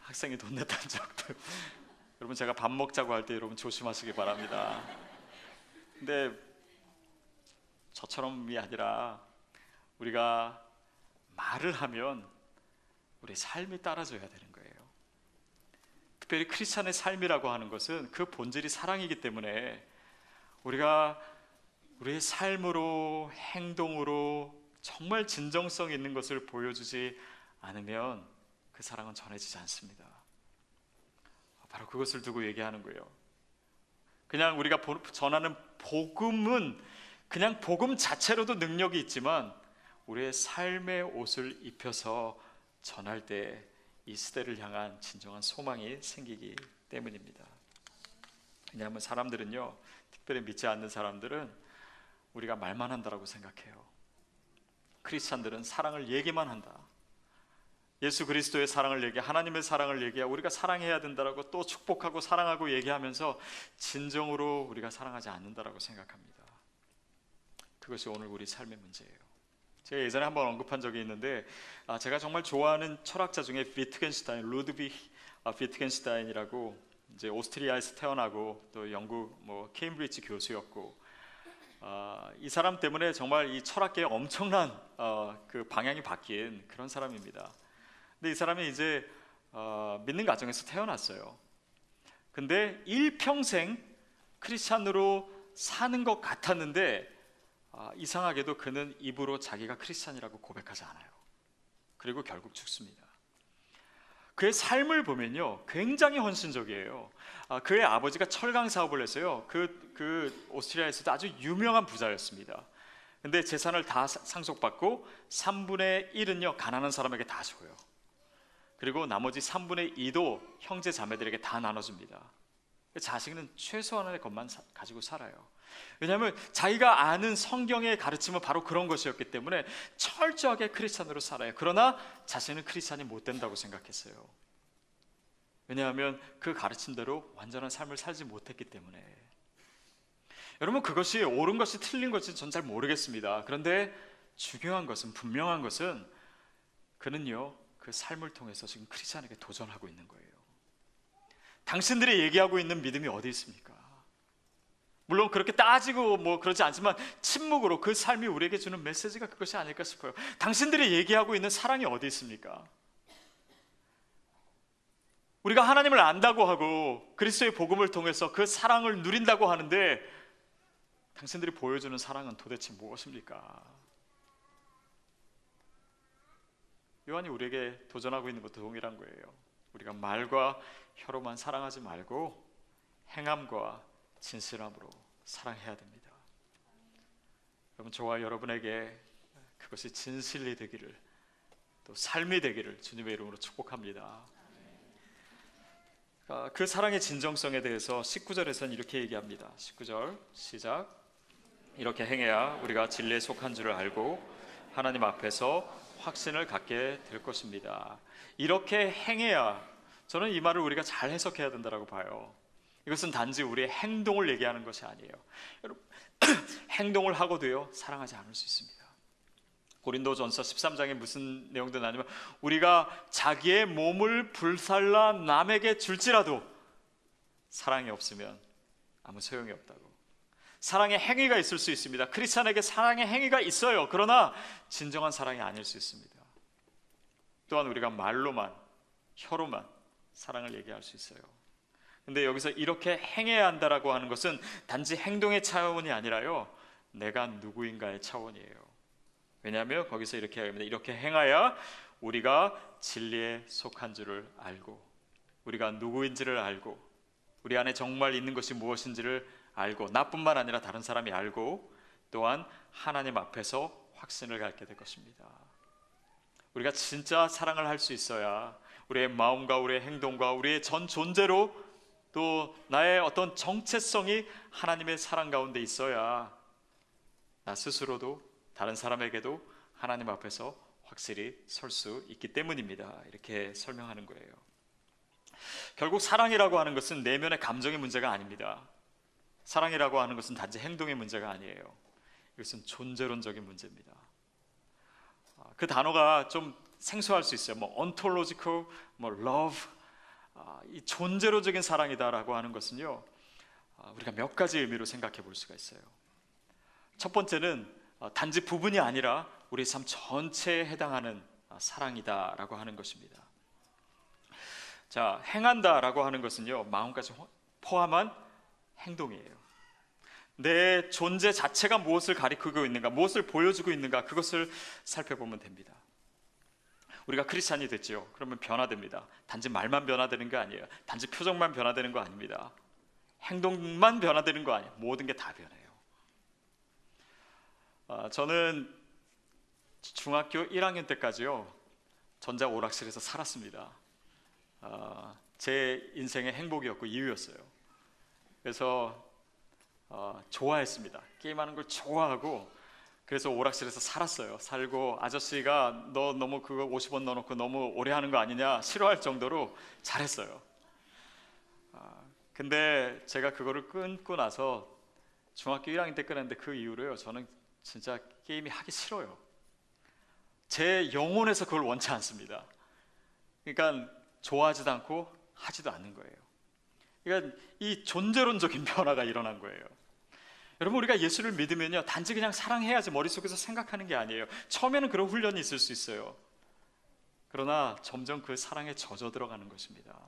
학생이 돈 냈다는 적도. 여러분 제가 밥 먹자고 할 때 여러분 조심하시기 바랍니다. 근데 저처럼이 아니라 우리가 말을 하면 우리 삶이 따라줘야 되는 거예요. 특별히 크리스찬의 삶이라고 하는 것은 그 본질이 사랑이기 때문에 우리가 우리의 삶으로 행동으로 정말 진정성 있는 것을 보여주지 않으면 그 사랑은 전해지지 않습니다. 바로 그것을 두고 얘기하는 거예요. 그냥 우리가 전하는 복음은 그냥 복음 자체로도 능력이 있지만 우리의 삶의 옷을 입혀서 전할 때 이 시대를 향한 진정한 소망이 생기기 때문입니다. 왜냐하면 사람들은요, 특별히 믿지 않는 사람들은 우리가 말만 한다라고 생각해요. 크리스찬들은 사랑을 얘기만 한다. 예수 그리스도의 사랑을 얘기해, 하나님의 사랑을 얘기해, 우리가 사랑해야 된다라고 또 축복하고 사랑하고 얘기하면서 진정으로 우리가 사랑하지 않는다라고 생각합니다. 그것이 오늘 우리 삶의 문제예요. 제가 예전에 한번 언급한 적이 있는데 제가 정말 좋아하는 철학자 중에 비트겐슈타인, 루드비히 비트겐슈타인이라고 이제 오스트리아에서 태어나고 또 영국 케임브리지 교수였고 이 사람 때문에 정말 이 철학계에 엄청난 그 방향이 바뀐 그런 사람입니다. 근데 이 사람이 이제 믿는 가정에서 태어났어요. 근데 일평생 크리스찬으로 사는 것 같았는데 이상하게도 그는 입으로 자기가 크리스찬이라고 고백하지 않아요. 그리고 결국 죽습니다. 그의 삶을 보면요, 굉장히 헌신적이에요. 그의 아버지가 철강 사업을 해서요, 그 오스트리아에서도 아주 유명한 부자였습니다. 근데 재산을 다 상속받고 3분의 1은요 가난한 사람에게 다 줘요. 그리고 나머지 3분의 2도 형제 자매들에게 다 나눠줍니다. 자식은 최소한의 것만 가지고 살아요. 왜냐하면 자기가 아는 성경의 가르침은 바로 그런 것이었기 때문에 철저하게 크리스찬으로 살아요. 그러나 자신은 크리스찬이 못 된다고 생각했어요. 왜냐하면 그 가르침대로 완전한 삶을 살지 못했기 때문에. 여러분, 그것이 옳은 것이 틀린 것이 전 잘 모르겠습니다. 그런데 중요한 것은, 분명한 것은 그는요 그 삶을 통해서 지금 크리스찬에게 도전하고 있는 거예요. 당신들이 얘기하고 있는 믿음이 어디 있습니까? 물론 그렇게 따지고 뭐 그러지 않지만 침묵으로 그 삶이 우리에게 주는 메시지가 그것이 아닐까 싶어요. 당신들이 얘기하고 있는 사랑이 어디 있습니까? 우리가 하나님을 안다고 하고 그리스도의 복음을 통해서 그 사랑을 누린다고 하는데 당신들이 보여주는 사랑은 도대체 무엇입니까? 요한이 우리에게 도전하고 있는 것도 동일한 거예요. 우리가 말과 혀로만 사랑하지 말고 행함과 진실함으로 사랑해야 됩니다. 여러분, 저와 여러분에게 그것이 진실이 되기를, 또 삶이 되기를 주님의 이름으로 축복합니다. 그 사랑의 진정성에 대해서 19절에서는 이렇게 얘기합니다. 19절 시작. 이렇게 행해야 우리가 진리에 속한 줄을 알고 하나님 앞에서 확신을 갖게 될 것입니다. 이렇게 행해야, 저는 이 말을 우리가 잘 해석해야 된다고 봐요. 이것은 단지 우리의 행동을 얘기하는 것이 아니에요. 여러분, 행동을 하고도요 사랑하지 않을 수 있습니다. 고린도전서 13장에 무슨 내용도 나냐면 우리가 자기의 몸을 불살라 남에게 줄지라도 사랑이 없으면 아무 소용이 없다고. 사랑의 행위가 있을 수 있습니다. 크리스찬에게 사랑의 행위가 있어요. 그러나 진정한 사랑이 아닐 수 있습니다. 또한 우리가 말로만, 혀로만 사랑을 얘기할 수 있어요. 근데 여기서 이렇게 행해야 한다라고 하는 것은 단지 행동의 차원이 아니라요 내가 누구인가의 차원이에요. 왜냐하면 거기서 이렇게 합니다. 이렇게 행하여 우리가 진리에 속한 줄을 알고, 우리가 누구인지를 알고, 우리 안에 정말 있는 것이 무엇인지를 알고, 나뿐만 아니라 다른 사람이 알고, 또한 하나님 앞에서 확신을 갖게 될 것입니다. 우리가 진짜 사랑을 할 수 있어야 우리의 마음과 우리의 행동과 우리의 전 존재로, 또 나의 어떤 정체성이 하나님의 사랑 가운데 있어야 나 스스로도 다른 사람에게도 하나님 앞에서 확실히 설 수 있기 때문입니다. 이렇게 설명하는 거예요. 결국 사랑이라고 하는 것은 내면의 감정의 문제가 아닙니다. 사랑이라고 하는 것은 단지 행동의 문제가 아니에요. 이것은 존재론적인 문제입니다. 그 단어가 좀 생소할 수 있어요. 뭐 ontological, 뭐 love, 이 존재론적인 사랑이다라고 하는 것은요 우리가 몇 가지 의미로 생각해 볼 수가 있어요. 첫 번째는 단지 부분이 아니라 우리 삶 전체에 해당하는 사랑이다라고 하는 것입니다. 자, 행한다라고 하는 것은요 마음까지 포함한 행동이에요. 내 존재 자체가 무엇을 가리키고 있는가, 무엇을 보여주고 있는가, 그것을 살펴보면 됩니다. 우리가 크리스찬이 됐죠. 그러면 변화됩니다. 단지 말만 변화되는 거 아니에요. 단지 표정만 변화되는 거 아닙니다. 행동만 변화되는 거 아니에요. 모든 게 다 변해요. 저는 중학교 1학년 때까지요 전자 오락실에서 살았습니다. 제 인생의 행복이었고 이유였어요. 그래서 좋아했습니다. 게임하는 걸 좋아하고, 그래서 오락실에서 살았어요. 살고 아저씨가 너 너무 그거 50원 넣어놓고 너무 오래 하는 거 아니냐 싫어할 정도로 잘했어요. 근데 제가 그거를 끊고 나서 중학교 1학년 때 끊었는데 그 이후로요 저는 진짜 게임이 하기 싫어요. 제 영혼에서 그걸 원치 않습니다. 그러니까 좋아하지도 않고 하지도 않는 거예요. 그러니까 이 존재론적인 변화가 일어난 거예요. 여러분, 우리가 예수를 믿으면요, 단지 그냥 사랑해야지 머릿속에서 생각하는 게 아니에요. 처음에는 그런 훈련이 있을 수 있어요. 그러나 점점 그 사랑에 젖어 들어가는 것입니다.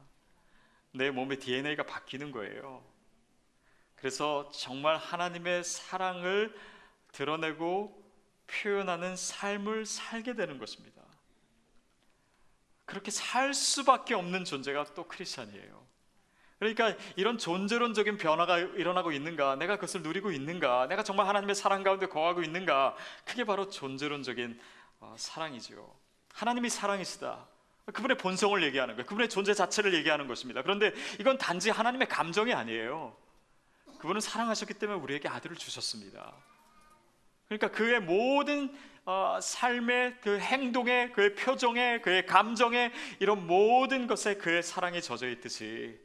내 몸의 DNA가 바뀌는 거예요. 그래서 정말 하나님의 사랑을 드러내고 표현하는 삶을 살게 되는 것입니다. 그렇게 살 수밖에 없는 존재가 또 크리스찬이에요. 그러니까 이런 존재론적인 변화가 일어나고 있는가, 내가 그것을 누리고 있는가, 내가 정말 하나님의 사랑 가운데 거하고 있는가, 그게 바로 존재론적인 사랑이죠. 하나님이 사랑이시다, 그분의 본성을 얘기하는 거예요. 그분의 존재 자체를 얘기하는 것입니다. 그런데 이건 단지 하나님의 감정이 아니에요. 그분은 사랑하셨기 때문에 우리에게 아들을 주셨습니다. 그러니까 그의 모든 삶의 그 행동에, 그의 표정에, 그의 감정에, 이런 모든 것에 그의 사랑이 젖어 있듯이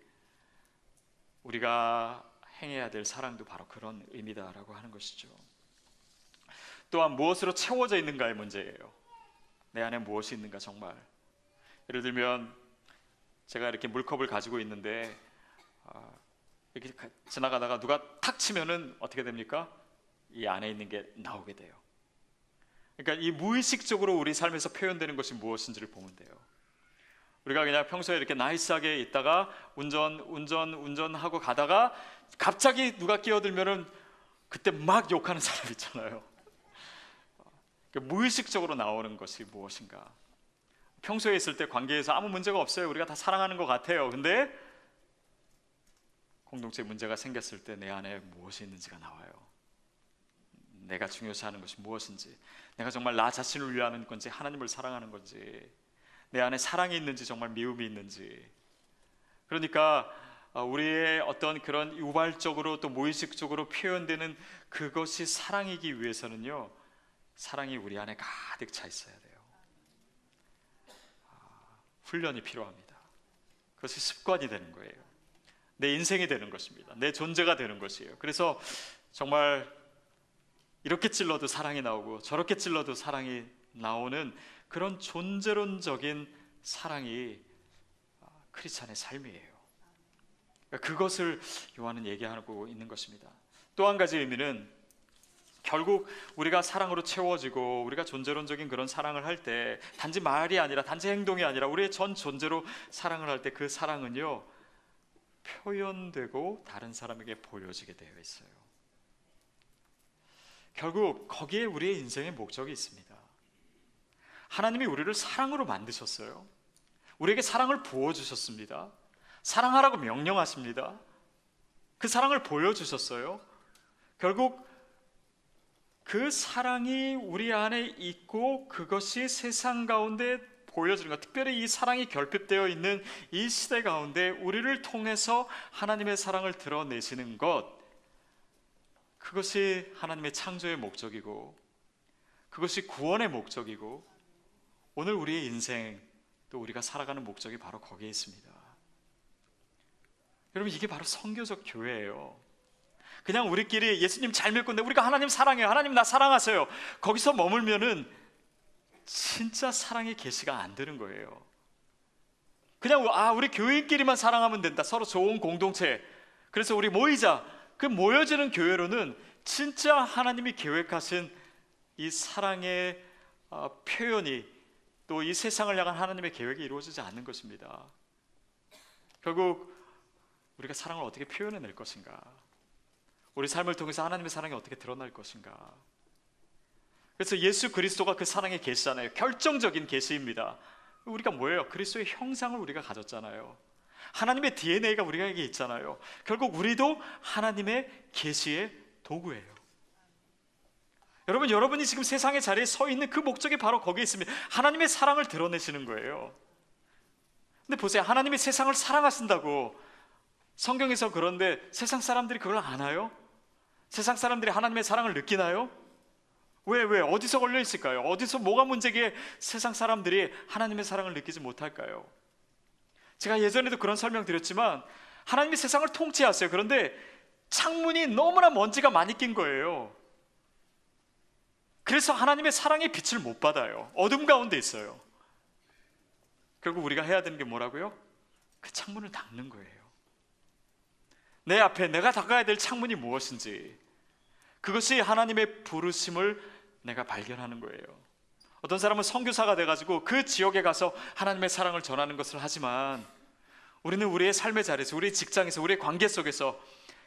우리가 행해야 될 사랑도 바로 그런 의미다라고 하는 것이죠. 또한 무엇으로 채워져 있는가의 문제예요. 내 안에 무엇이 있는가. 정말 예를 들면 제가 이렇게 물컵을 가지고 있는데 이렇게 지나가다가 누가 탁 치면은 어떻게 됩니까? 이 안에 있는 게 나오게 돼요. 그러니까 이 무의식적으로 우리 삶에서 표현되는 것이 무엇인지를 보면 돼요. 우리가 그냥 평소에 이렇게 나이스하게 있다가 운전하고 가다가 갑자기 누가 끼어들면은 그때 막 욕하는 사람 있잖아요. 무의식적으로 나오는 것이 무엇인가. 평소에 있을 때 관계에서 아무 문제가 없어요. 우리가 다 사랑하는 것 같아요. 근데 공동체에 문제가 생겼을 때 내 안에 무엇이 있는지가 나와요. 내가 중요시하는 것이 무엇인지, 내가 정말 나 자신을 위하는 건지 하나님을 사랑하는 건지, 내 안에 사랑이 있는지 정말 미움이 있는지. 그러니까 우리의 어떤 그런 유발적으로 또 무의식적으로 표현되는 그것이 사랑이기 위해서는요, 사랑이 우리 안에 가득 차 있어야 돼요. 훈련이 필요합니다. 그것이 습관이 되는 거예요. 내 인생이 되는 것입니다. 내 존재가 되는 것이에요. 그래서 정말 이렇게 찔러도 사랑이 나오고 저렇게 찔러도 사랑이 나오는 그런 존재론적인 사랑이 크리스찬의 삶이에요. 그것을 요한은 얘기하고 있는 것입니다. 또 한 가지 의미는 결국 우리가 사랑으로 채워지고 우리가 존재론적인 그런 사랑을 할 때 단지 말이 아니라 단지 행동이 아니라 우리의 전 존재로 사랑을 할 때 그 사랑은요, 표현되고 다른 사람에게 보여지게 되어 있어요. 결국 거기에 우리의 인생의 목적이 있습니다. 하나님이 우리를 사랑으로 만드셨어요. 우리에게 사랑을 부어주셨습니다. 사랑하라고 명령하십니다. 그 사랑을 보여주셨어요. 결국 그 사랑이 우리 안에 있고 그것이 세상 가운데 보여지는 것, 특별히 이 사랑이 결핍되어 있는 이 시대 가운데 우리를 통해서 하나님의 사랑을 드러내시는 것, 그것이 하나님의 창조의 목적이고 그것이 구원의 목적이고 오늘 우리의 인생 또 우리가 살아가는 목적이 바로 거기에 있습니다. 여러분, 이게 바로 선교적 교회예요. 그냥 우리끼리 예수님 잘 믿고 근데 우리가 하나님 사랑해요, 하나님 나 사랑하세요, 거기서 머물면은 진짜 사랑의 계시가 안 되는 거예요. 그냥 우리 교인끼리만 사랑하면 된다, 서로 좋은 공동체, 그래서 우리 모이자, 그 모여지는 교회로는 진짜 하나님이 계획하신 이 사랑의 표현이 또 이 세상을 향한 하나님의 계획이 이루어지지 않는 것입니다. 결국 우리가 사랑을 어떻게 표현해낼 것인가, 우리 삶을 통해서 하나님의 사랑이 어떻게 드러날 것인가. 그래서 예수 그리스도가 그 사랑의 계시잖아요. 결정적인 계시입니다. 우리가 뭐예요? 그리스도의 형상을 우리가 가졌잖아요. 하나님의 DNA가 우리에게 있잖아요. 결국 우리도 하나님의 계시의 도구예요. 여러분이 지금 세상의 자리에 서 있는 그 목적이 바로 거기에 있습니다. 하나님의 사랑을 드러내시는 거예요. 근데 보세요, 하나님이 세상을 사랑하신다고 성경에서, 그런데 세상 사람들이 그걸 아나요? 세상 사람들이 하나님의 사랑을 느끼나요? 왜 어디서 걸려 있을까요? 어디서 뭐가 문제기에 세상 사람들이 하나님의 사랑을 느끼지 못할까요? 제가 예전에도 그런 설명 드렸지만 하나님이 세상을 통치하세요. 그런데 창문이 너무나 먼지가 많이 낀 거예요. 그래서 하나님의 사랑의 빛을 못 받아요. 어둠 가운데 있어요. 결국 우리가 해야 되는 게 뭐라고요? 그 창문을 닦는 거예요. 내 앞에 내가 닦아야 될 창문이 무엇인지, 그것이 하나님의 부르심을 내가 발견하는 거예요. 어떤 사람은 선교사가 돼가지고 그 지역에 가서 하나님의 사랑을 전하는 것을 하지만, 우리는 우리의 삶의 자리에서, 우리의 직장에서, 우리의 관계 속에서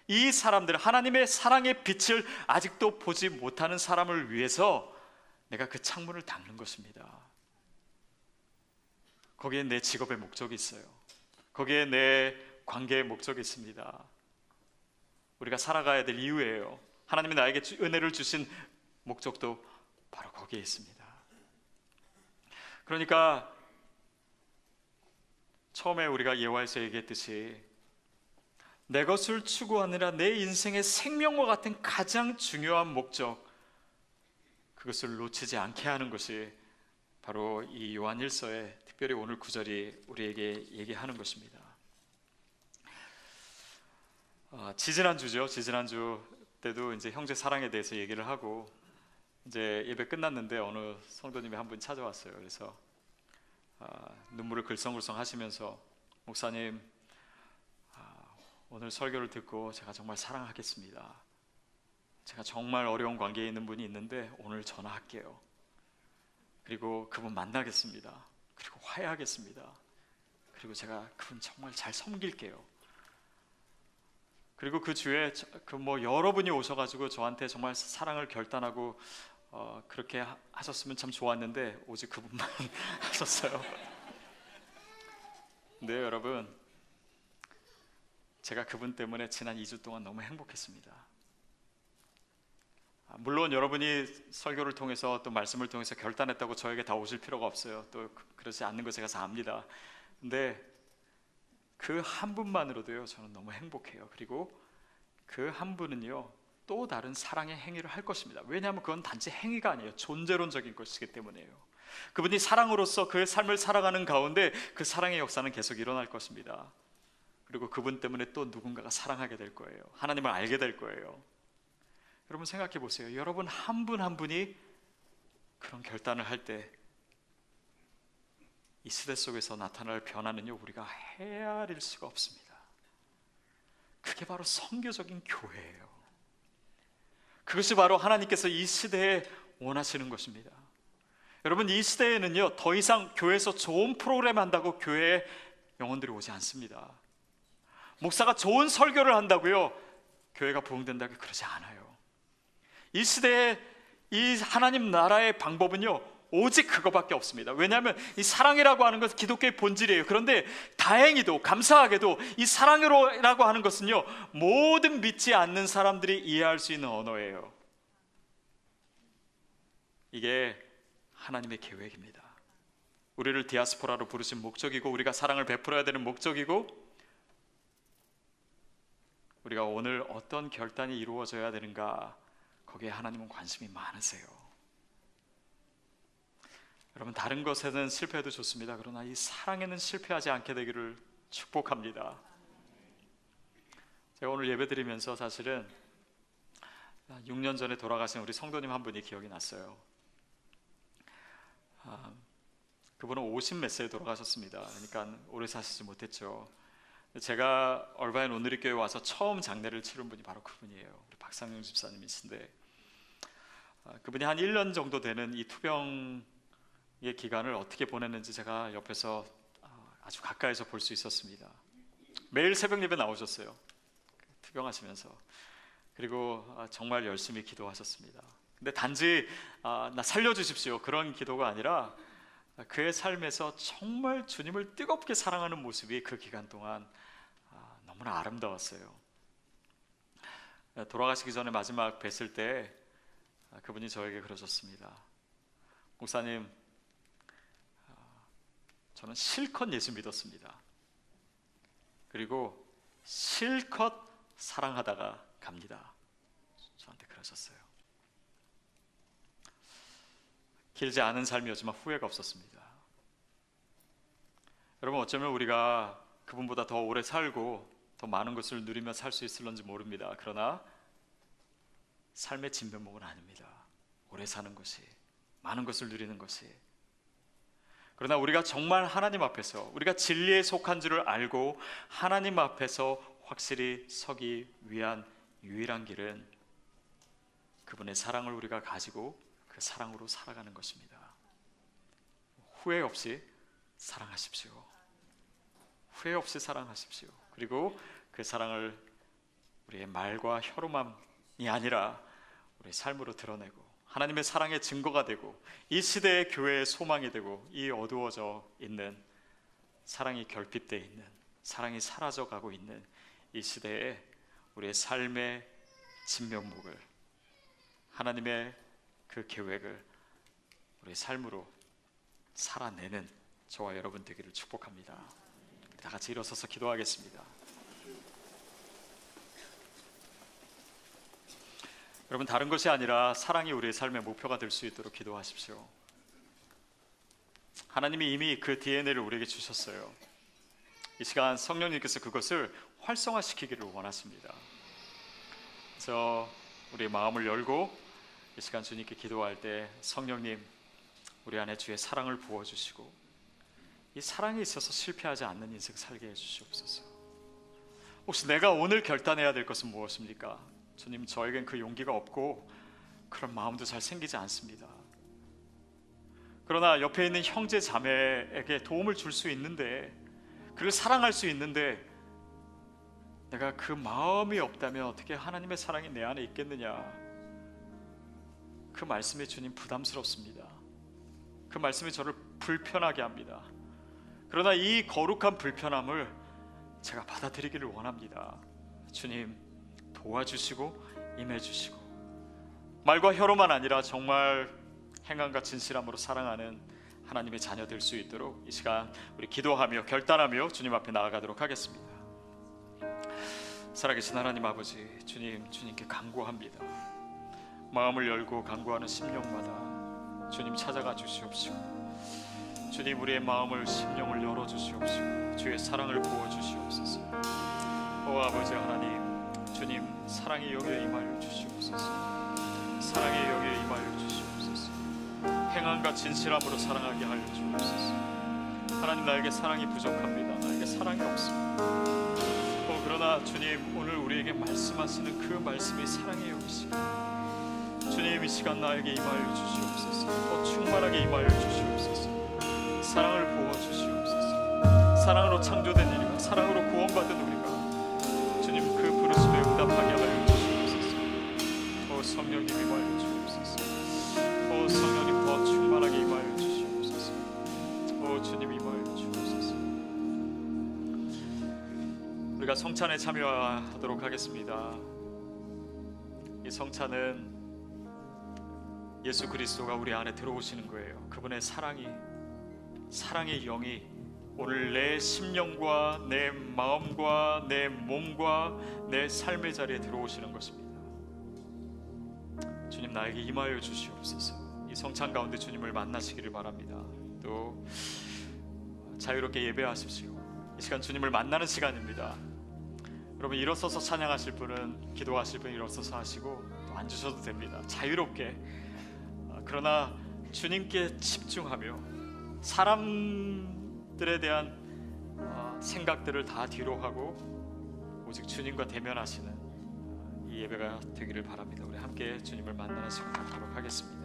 이 사람들, 하나님의 사랑의 빛을 아직도 보지 못하는 사람을 위해서 내가 그 창문을 닫는 것입니다. 거기에 내 직업의 목적이 있어요. 거기에 내 관계의 목적이 있습니다. 우리가 살아가야 될 이유예요. 하나님이 나에게 은혜를 주신 목적도 바로 거기에 있습니다. 그러니까 처음에 우리가 예화에서 얘기했듯이 내 것을 추구하느라 내 인생의 생명과 같은 가장 중요한 목적, 그것을 놓치지 않게 하는 것이 바로 이 요한 1서의 특별히 오늘 구절이 우리에게 얘기하는 것입니다. 지지난주죠. 지지난주 때도 이제 형제 사랑에 대해서 얘기를 하고 이제 예배 끝났는데 어느 성도님이 한 분 찾아왔어요. 그래서 눈물을 글썽글썽 하시면서, 목사님, 오늘 설교를 듣고 제가 정말 사랑하겠습니다. 제가 정말 어려운 관계에 있는 분이 있는데 오늘 전화할게요. 그리고 그분 만나겠습니다. 그리고 화해하겠습니다. 그리고 제가 그분 정말 잘 섬길게요. 그리고 그 주에 여러분이 오셔가지고 저한테 정말 사랑을 결단하고 그렇게 하셨으면 참 좋았는데 오직 그분만 하셨어요. 네, 여러분, 제가 그분 때문에 지난 2주 동안 너무 행복했습니다. 물론 여러분이 설교를 통해서 또 말씀을 통해서 결단했다고 저에게 다 오실 필요가 없어요. 또 그러지 않는 거 제가 다 압니다. 근데 그 한 분만으로도요, 저는 너무 행복해요. 그리고 그 한 분은요, 또 다른 사랑의 행위를 할 것입니다. 왜냐하면 그건 단지 행위가 아니에요. 존재론적인 것이기 때문이에요. 그분이 사랑으로서 그 삶을 살아가는 가운데 그 사랑의 역사는 계속 일어날 것입니다. 그리고 그분 때문에 또 누군가가 사랑하게 될 거예요. 하나님을 알게 될 거예요. 여러분 생각해 보세요. 여러분 한 분 한 분이 그런 결단을 할 때 이 시대 속에서 나타날 변화는요, 우리가 헤아릴 수가 없습니다. 그게 바로 선교적인 교회예요. 그것이 바로 하나님께서 이 시대에 원하시는 것입니다. 여러분, 이 시대에는요, 더 이상 교회에서 좋은 프로그램 한다고 교회에 영혼들이 오지 않습니다. 목사가 좋은 설교를 한다고요, 교회가 부흥된다고 그러지 않아요. 이 시대에 이 하나님 나라의 방법은요, 오직 그거밖에 없습니다. 왜냐하면 이 사랑이라고 하는 것은 기독교의 본질이에요. 그런데 다행히도, 감사하게도 이 사랑이라고 하는 것은요, 모든 믿지 않는 사람들이 이해할 수 있는 언어예요. 이게 하나님의 계획입니다. 우리를 디아스포라로 부르신 목적이고, 우리가 사랑을 베풀어야 되는 목적이고, 우리가 오늘 어떤 결단이 이루어져야 되는가, 거기에 하나님은 관심이 많으세요. 여러분, 다른 것에는 실패해도 좋습니다. 그러나 이 사랑에는 실패하지 않게 되기를 축복합니다. 제가 오늘 예배드리면서 사실은 6년 전에 돌아가신 우리 성도님 한 분이 기억이 났어요. 그분은 50몇 세에 돌아가셨습니다. 그러니까 오래 사시지 못했죠. 제가 얼바인 오누리교회 와서 처음 장례를 치른 분이 바로 그분이에요. 우리 박상용 집사님이신데, 그분이 한 1년 정도 되는 이 투병의 기간을 어떻게 보냈는지 제가 옆에서 아주 가까이서 볼 수 있었습니다. 매일 새벽 예배 나오셨어요. 투병하시면서. 그리고 정말 열심히 기도하셨습니다. 근데 단지 나 살려주십시오, 그런 기도가 아니라 그의 삶에서 정말 주님을 뜨겁게 사랑하는 모습이 그 기간 동안 너무나 아름다웠어요. 돌아가시기 전에 마지막 뵀을 때 그분이 저에게 그러셨습니다. 목사님, 저는 실컷 예수 믿었습니다. 그리고 실컷 사랑하다가 갑니다. 저한테 그러셨어요. 길지 않은 삶이었지만 후회가 없었습니다. 여러분, 어쩌면 우리가 그분보다 더 오래 살고 더 많은 것을 누리며 살 수 있을런지 모릅니다. 그러나 삶의 진면목은 아닙니다. 오래 사는 것이, 많은 것을 누리는 것이. 그러나 우리가 정말 하나님 앞에서 우리가 진리에 속한 줄을 알고 하나님 앞에서 확실히 서기 위한 유일한 길은 그분의 사랑을 우리가 가지고 그 사랑으로 살아가는 것입니다. 후회 없이 사랑하십시오. 후회 없이 사랑하십시오. 그리고 그 사랑을 우리의 말과 혀로만이 아니라 우리의 삶으로 드러내고 하나님의 사랑의 증거가 되고 이 시대의 교회의 소망이 되고 이 어두워져 있는 사랑이 결핍되어 있는 사랑이 사라져가고 있는 이 시대에 우리의 삶의 진면목을 하나님의 그 계획을 우리의 삶으로 살아내는 저와 여러분 되기를 축복합니다. 다 같이 일어서서 기도하겠습니다. 여러분, 다른 것이 아니라 사랑이 우리의 삶의 목표가 될 수 있도록 기도하십시오. 하나님이 이미 그 DNA를 우리에게 주셨어요. 이 시간 성령님께서 그것을 활성화시키기를 원하십니다. 그래서 우리의 마음을 열고 이 시간 주님께 기도할 때 성령님, 우리 안에 주의 사랑을 부어주시고 이 사랑이 있어서 실패하지 않는 인생 살게 해주시옵소서. 혹시 내가 오늘 결단해야 될 것은 무엇입니까? 주님, 저에겐 그 용기가 없고 그런 마음도 잘 생기지 않습니다. 그러나 옆에 있는 형제 자매에게 도움을 줄 수 있는데, 그를 사랑할 수 있는데 내가 그 마음이 없다면 어떻게 하나님의 사랑이 내 안에 있겠느냐? 그 말씀이 주님 부담스럽습니다. 그 말씀이 저를 불편하게 합니다. 그러나 이 거룩한 불편함을 제가 받아들이기를 원합니다. 주님, 도와주시고 임해주시고 말과 혀로만 아니라 정말 행함과 진실함으로 사랑하는 하나님의 자녀 될 수 있도록 이 시간 우리 기도하며 결단하며 주님 앞에 나아가도록 하겠습니다. 살아계신 하나님 아버지, 주님, 주님께 간구합니다. 마음을 열고 간구하는 심령마다 주님 찾아가 주시옵시고, 주님 우리의 마음을 심령을 열어주시옵시고 주의 사랑을 부어주시옵소서. 오 아버지 하나님, 주님 사랑의 영에 임하여 주시옵소서. 사랑의 영에 임하여 주시옵소서. 행함과 진실함으로 사랑하게 하여 주옵소서. 하나님, 나에게 사랑이 부족합니다. 나에게 사랑이 없습니다. 그러나 주님, 오늘 우리에게 말씀하시는 그 말씀이 사랑의 영이시고, 주님 이 시간 나에게 임하여 주시옵소서. 더 충만하게 임하여 주시옵소서. 사랑을 부어주시옵소서. 사랑으로 창조된 이리가, 사랑으로 구원받은 우리가 주님 그 부르심에 응답하게 하여 주시옵소서. 성령님 임하여 주옵소서. 성령님 더 충만하게 임하여 주시옵소서. 주님 임하여 주옵소서. 우리가 성찬에 참여하도록 하겠습니다. 이 성찬은 예수 그리스도가 우리 안에 들어오시는 거예요. 그분의 사랑의 영이 오늘 내 심령과 내 마음과 내 몸과 내 삶의 자리에 들어오시는 것입니다. 주님, 나에게 임하여 주시옵소서. 이 성찬 가운데 주님을 만나시기를 바랍니다. 또 자유롭게 예배하십시오. 이 시간 주님을 만나는 시간입니다. 여러분, 일어서서 찬양하실 분은, 기도하실 분은 일어서서 하시고 또 앉으셔도 됩니다. 자유롭게. 그러나 주님께 집중하며 사람들에 대한 생각들을 다 뒤로 하고 오직 주님과 대면하시는 이 예배가 되기를 바랍니다. 우리 함께 주님을 만나는 시간 갖도록 하겠습니다.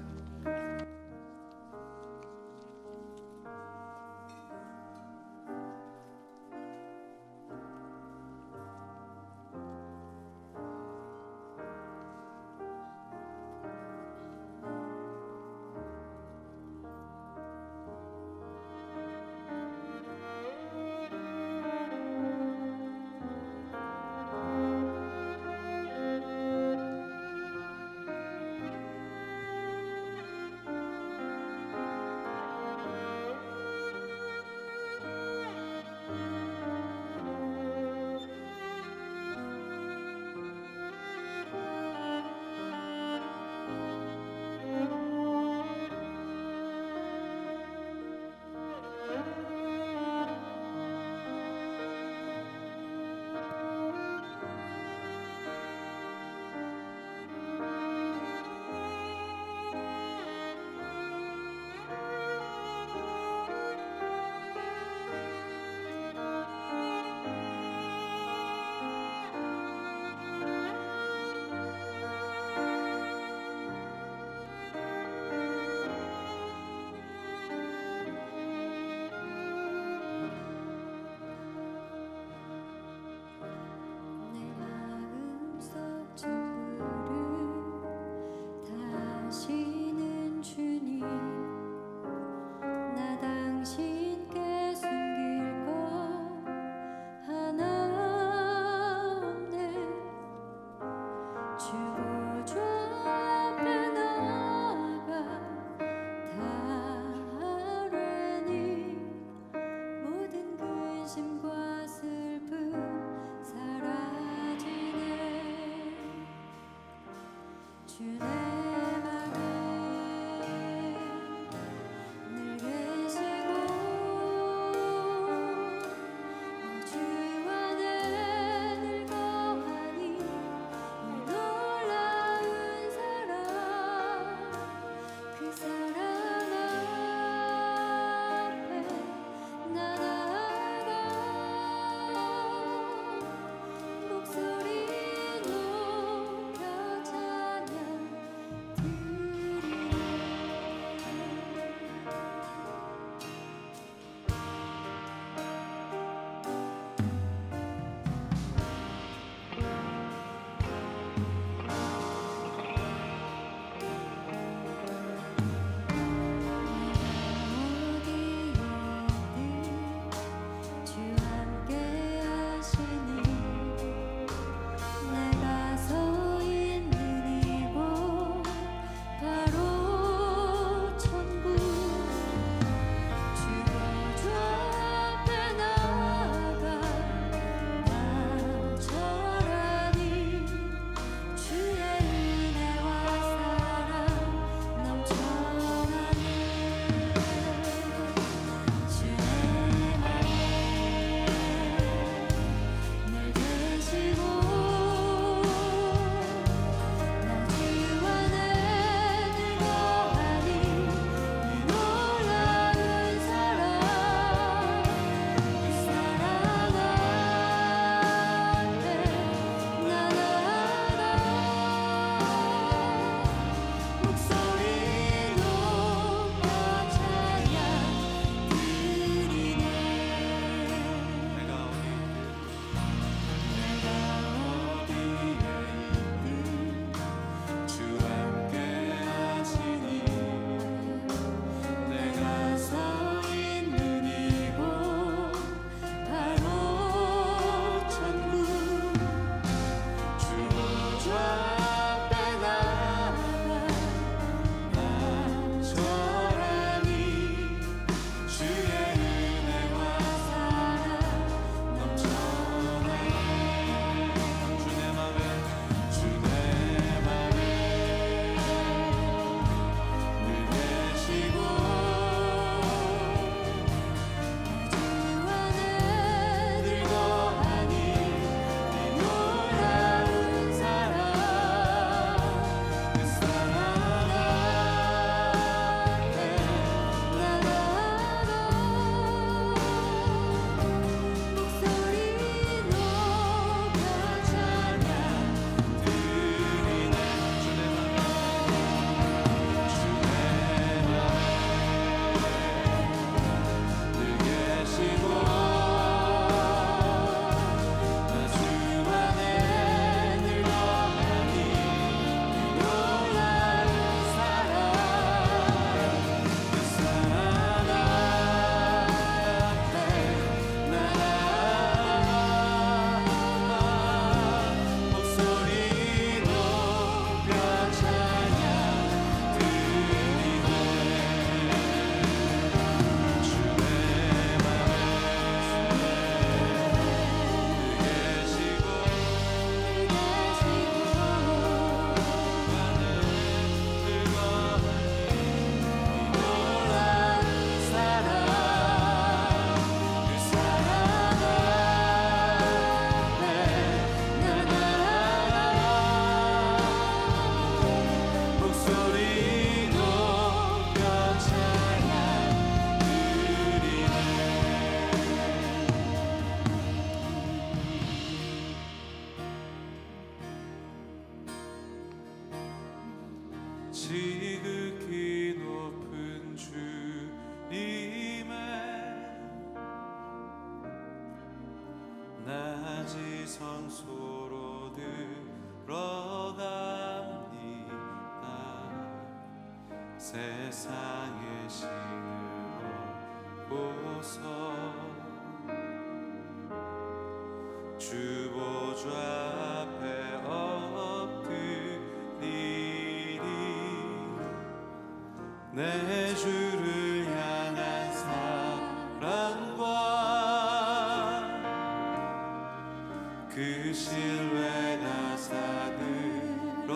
내 맘에 늘 계시고 주 안에 늘 거하니 놀라운 사랑 그 사랑 앞에 나 나아가 목소리 높여 찬양 드리네 주 함께 하시니 내가 서 있는 이곳 바로 천국 주 보좌 앞에 나아가 나절하니 주의 은혜와 사랑 넘쳐나네 주 내 맘에 늘 계시고 나 주 안에 늘 거하니 이 놀라운 사랑 그 사랑 앞에 나 나아가 목소리 높여 찬양 드리네 내가 어디에 주 함께 하시니 내가 서 있는 이곳 바로 천국 주 보좌 앞에 나아가 나절하니 주의 은혜와 사랑 넘쳐나네 주 내 맘에 주 내 맘에 늘 계시고 주 안에 늘 거하니 이 놀라운 사랑 그 사랑 앞에 나 나아가 목소리 높여 찬양 드리네 주 내 맘에 늘 계시고 나 주 안에 늘 거하니 이 놀라운 사랑 그 사랑 앞에 나 나아가 목소리 높여 찬양 드리네 주 내 맘에 계시고 놀라운 사랑 그 사랑 앞에 나 나아가 목소리 높여 찬양 드리네 지극히 높은 주님의 나지성 소로 들어갑니다 세상의 신을 얻고서 주 보좌 앞에 엎드리리 내 주를 향한 사랑과 그 신뢰가 사늘어져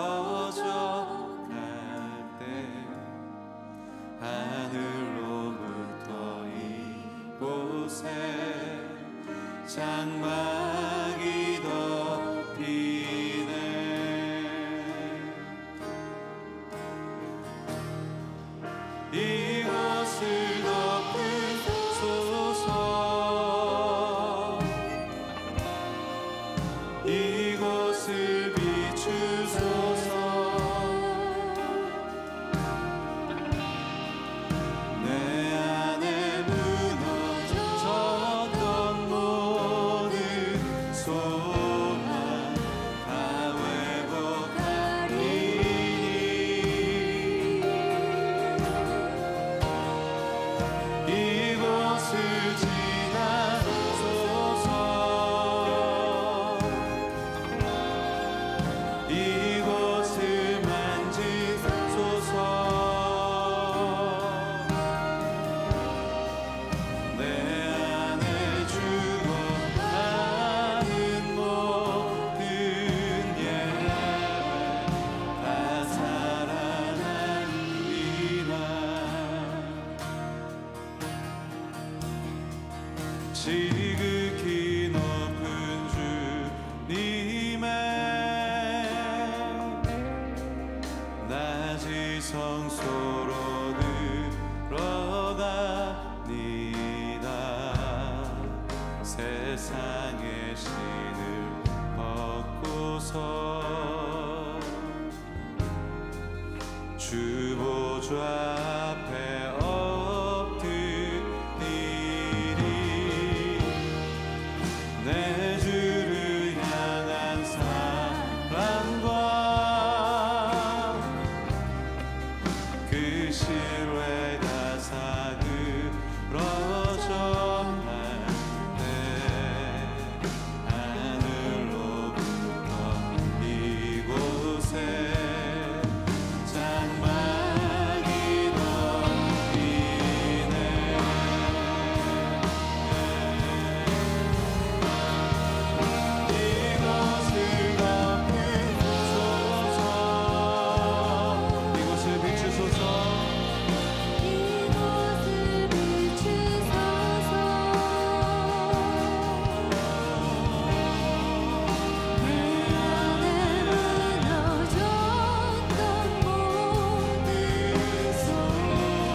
지극히 높은 주님의 낮은 성소로 들어가니다. 세상의 신을 벗고서 주 보좌 앞에 엎드리리. 내 주를 향한 사랑과 그 신뢰가 사그러져 날 때 하늘로부터 이곳에 장막이 넘기네. 이곳을 덮으소서. 이곳을 비추소서. 이곳을 비추소서. 내 안에 무너졌던 모든 소망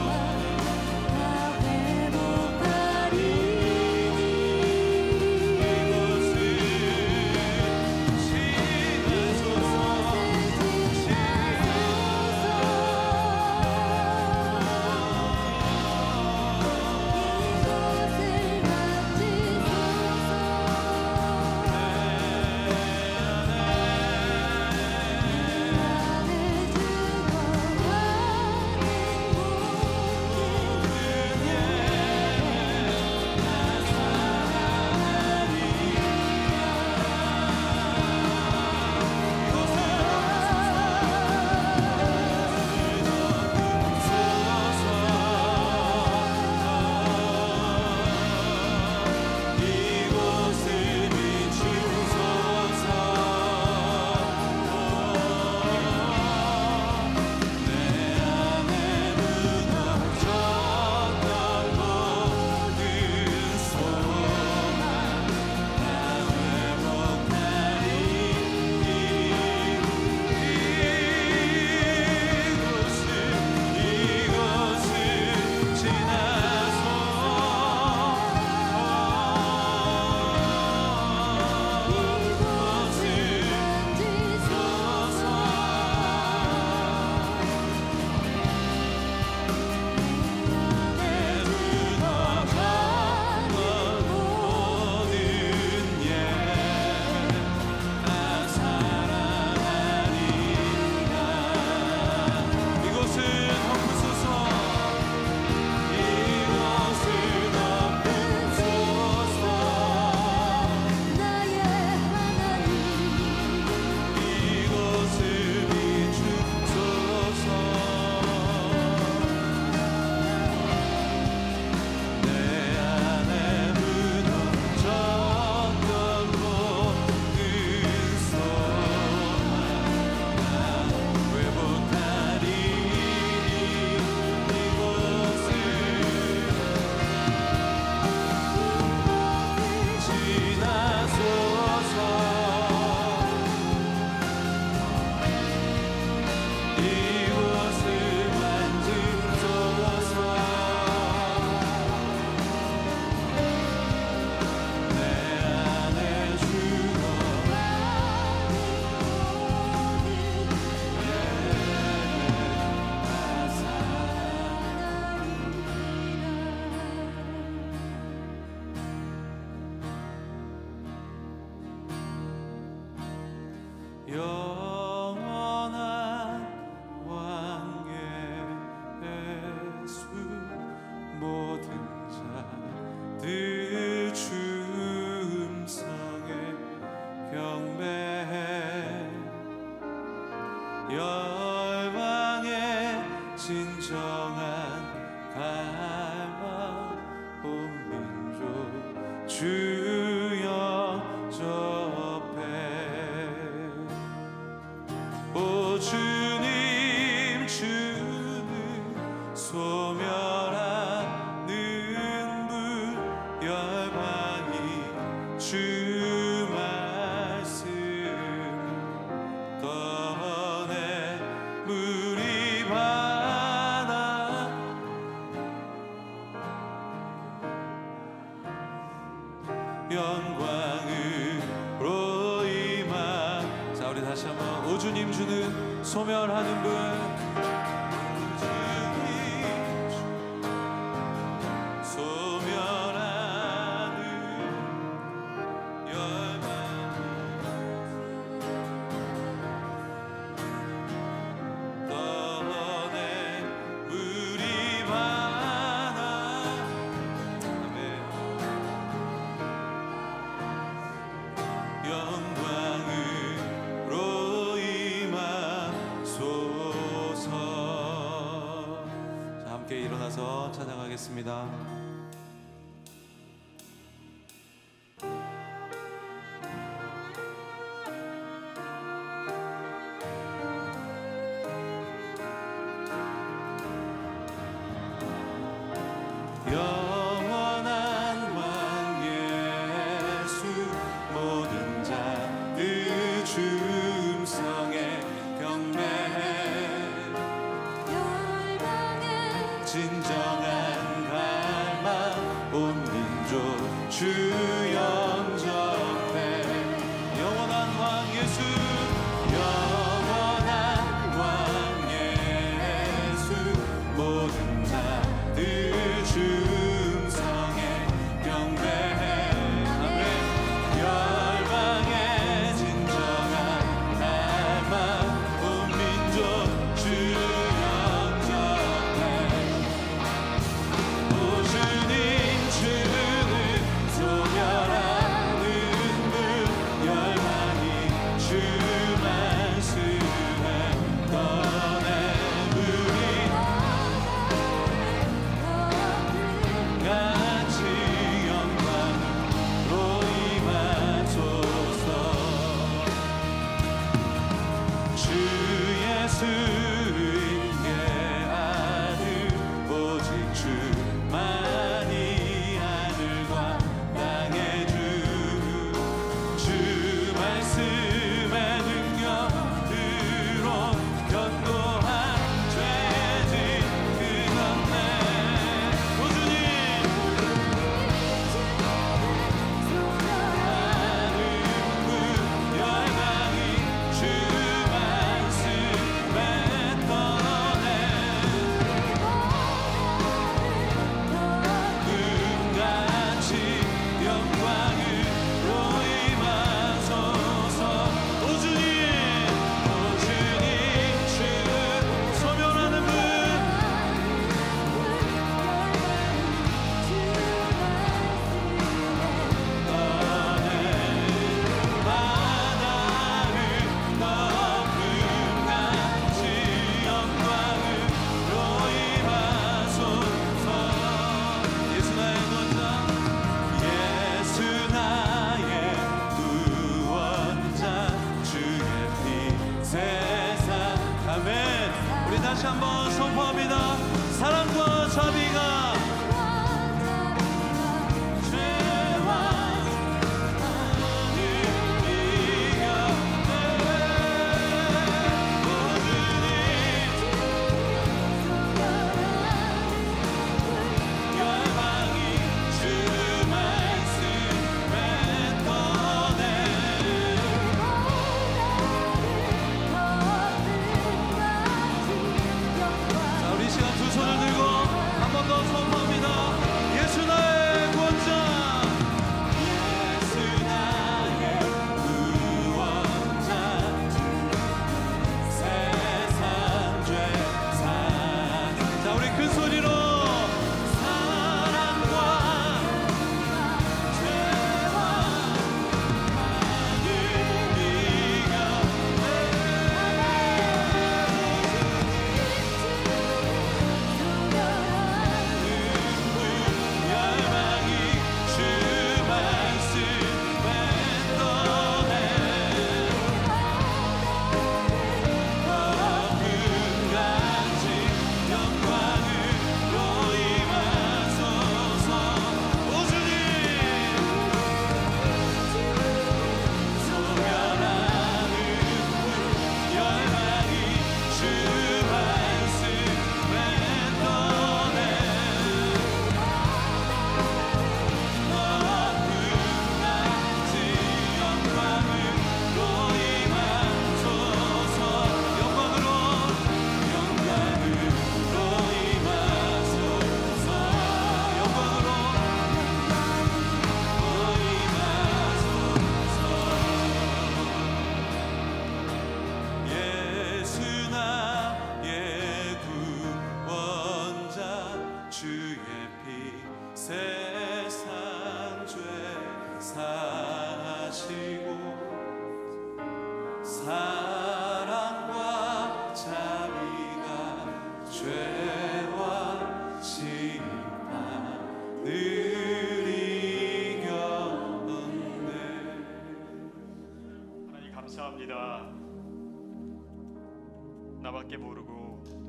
다 회복하리니. 이곳을 영원한 왕의 예수 모든 자들 주음성에 경배해 열방의 진정한 갈망 온 민족 주여 접해 오 주님 주는 소멸하는 불 열방 함께 일어나서 찬양하겠습니다. 영원한 왕 예수 모든 자들 주음성에 경배해 열방에 진정한 갈망 온 민족 주 영접해 영원한 왕 예수 영원한 왕 예수 모든 자들 주음성에 경배해 아멘 열방의 진정한 갈망 온 민족 주 영접해 오 주님 주는 소멸하는 분 열방이 주 말씀에 떠내으리 같이 영광으로 임하소서 주 예수님께 아들 오직 주만이 하늘과 땅의 주 말씀의 능력으로 견고한 죄진 그건네 오 주님 하는 분 열방이 주 말씀에 떠내 꿈같이 영광으로 임하소서 오 주님 주 소멸하는 분 바다를 덮음 같이 영광으로 임하소서 예수 나의 구원자 예수 나의 구원자 주의 피 세상 아멘 우리 다시 한번 선포합니다 사랑과 자비가 죄와 열방이 주 말씀에 떠내 자 우리 시간 두 손을 들고 한 번 더 선포합니다 예수 나의 구원자 예수 나의 구원자 세상 죄사 자 우리 큰 소리로 사랑과 죄와 하늘 열방이 주 말씀에 떠내 꿈같이 영광으로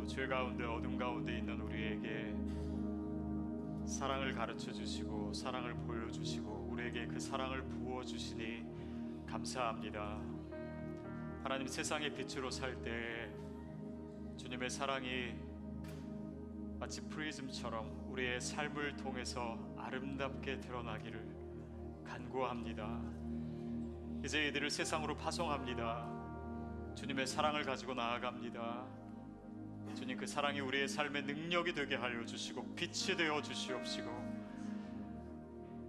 죄 가운데 어둠 가운데 있는 우리에게 사랑을 가르쳐 주시고 사랑을 보여주시고 우리에게 그 사랑을 부어주시니 감사합니다. 하나님, 세상의 빛으로 살 때 주님의 사랑이 마치 프리즘처럼 우리의 삶을 통해서 아름답게 드러나기를 간구합니다. 이제 이들을 세상으로 파송합니다. 주님의 사랑을 가지고 나아갑니다. 주님, 그 사랑이 우리의 삶의 능력이 되게 하여 주시고 빛이 되어 주시옵시고,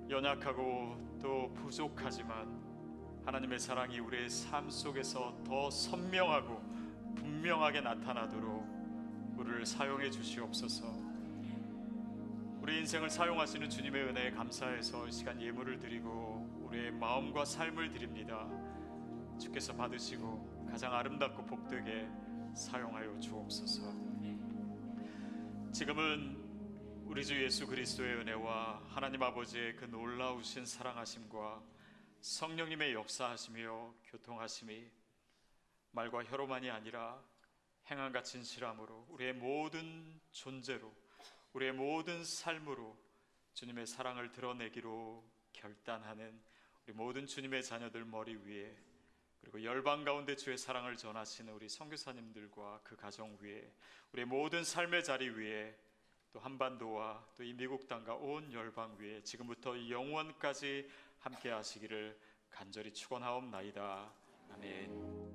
연약하고 또 부족하지만 하나님의 사랑이 우리의 삶 속에서 더 선명하고 분명하게 나타나도록 우리를 사용해 주시옵소서. 우리 인생을 사용하시는 주님의 은혜에 감사해서 이 시간 예물을 드리고 우리의 마음과 삶을 드립니다. 주께서 받으시고 가장 아름답고 복되게 사용하여 주옵소서. 지금은 우리 주 예수 그리스도의 은혜와 하나님 아버지의 그 놀라우신 사랑하심과 성령님의 역사하시며 교통하심이 말과 혀로만이 아니라 행함과 진실함으로 우리의 모든 존재로 우리의 모든 삶으로 주님의 사랑을 드러내기로 결단하는 우리 모든 주님의 자녀들 머리 위에, 그리고 열방 가운데 주의 사랑을 전하시는 우리 선교사님들과 그 가정 위에, 우리의 모든 삶의 자리 위에, 또 한반도와 또 이 미국 땅과 온 열방 위에 지금부터 영원까지 함께 하시기를 간절히 축원하옵나이다. 아멘.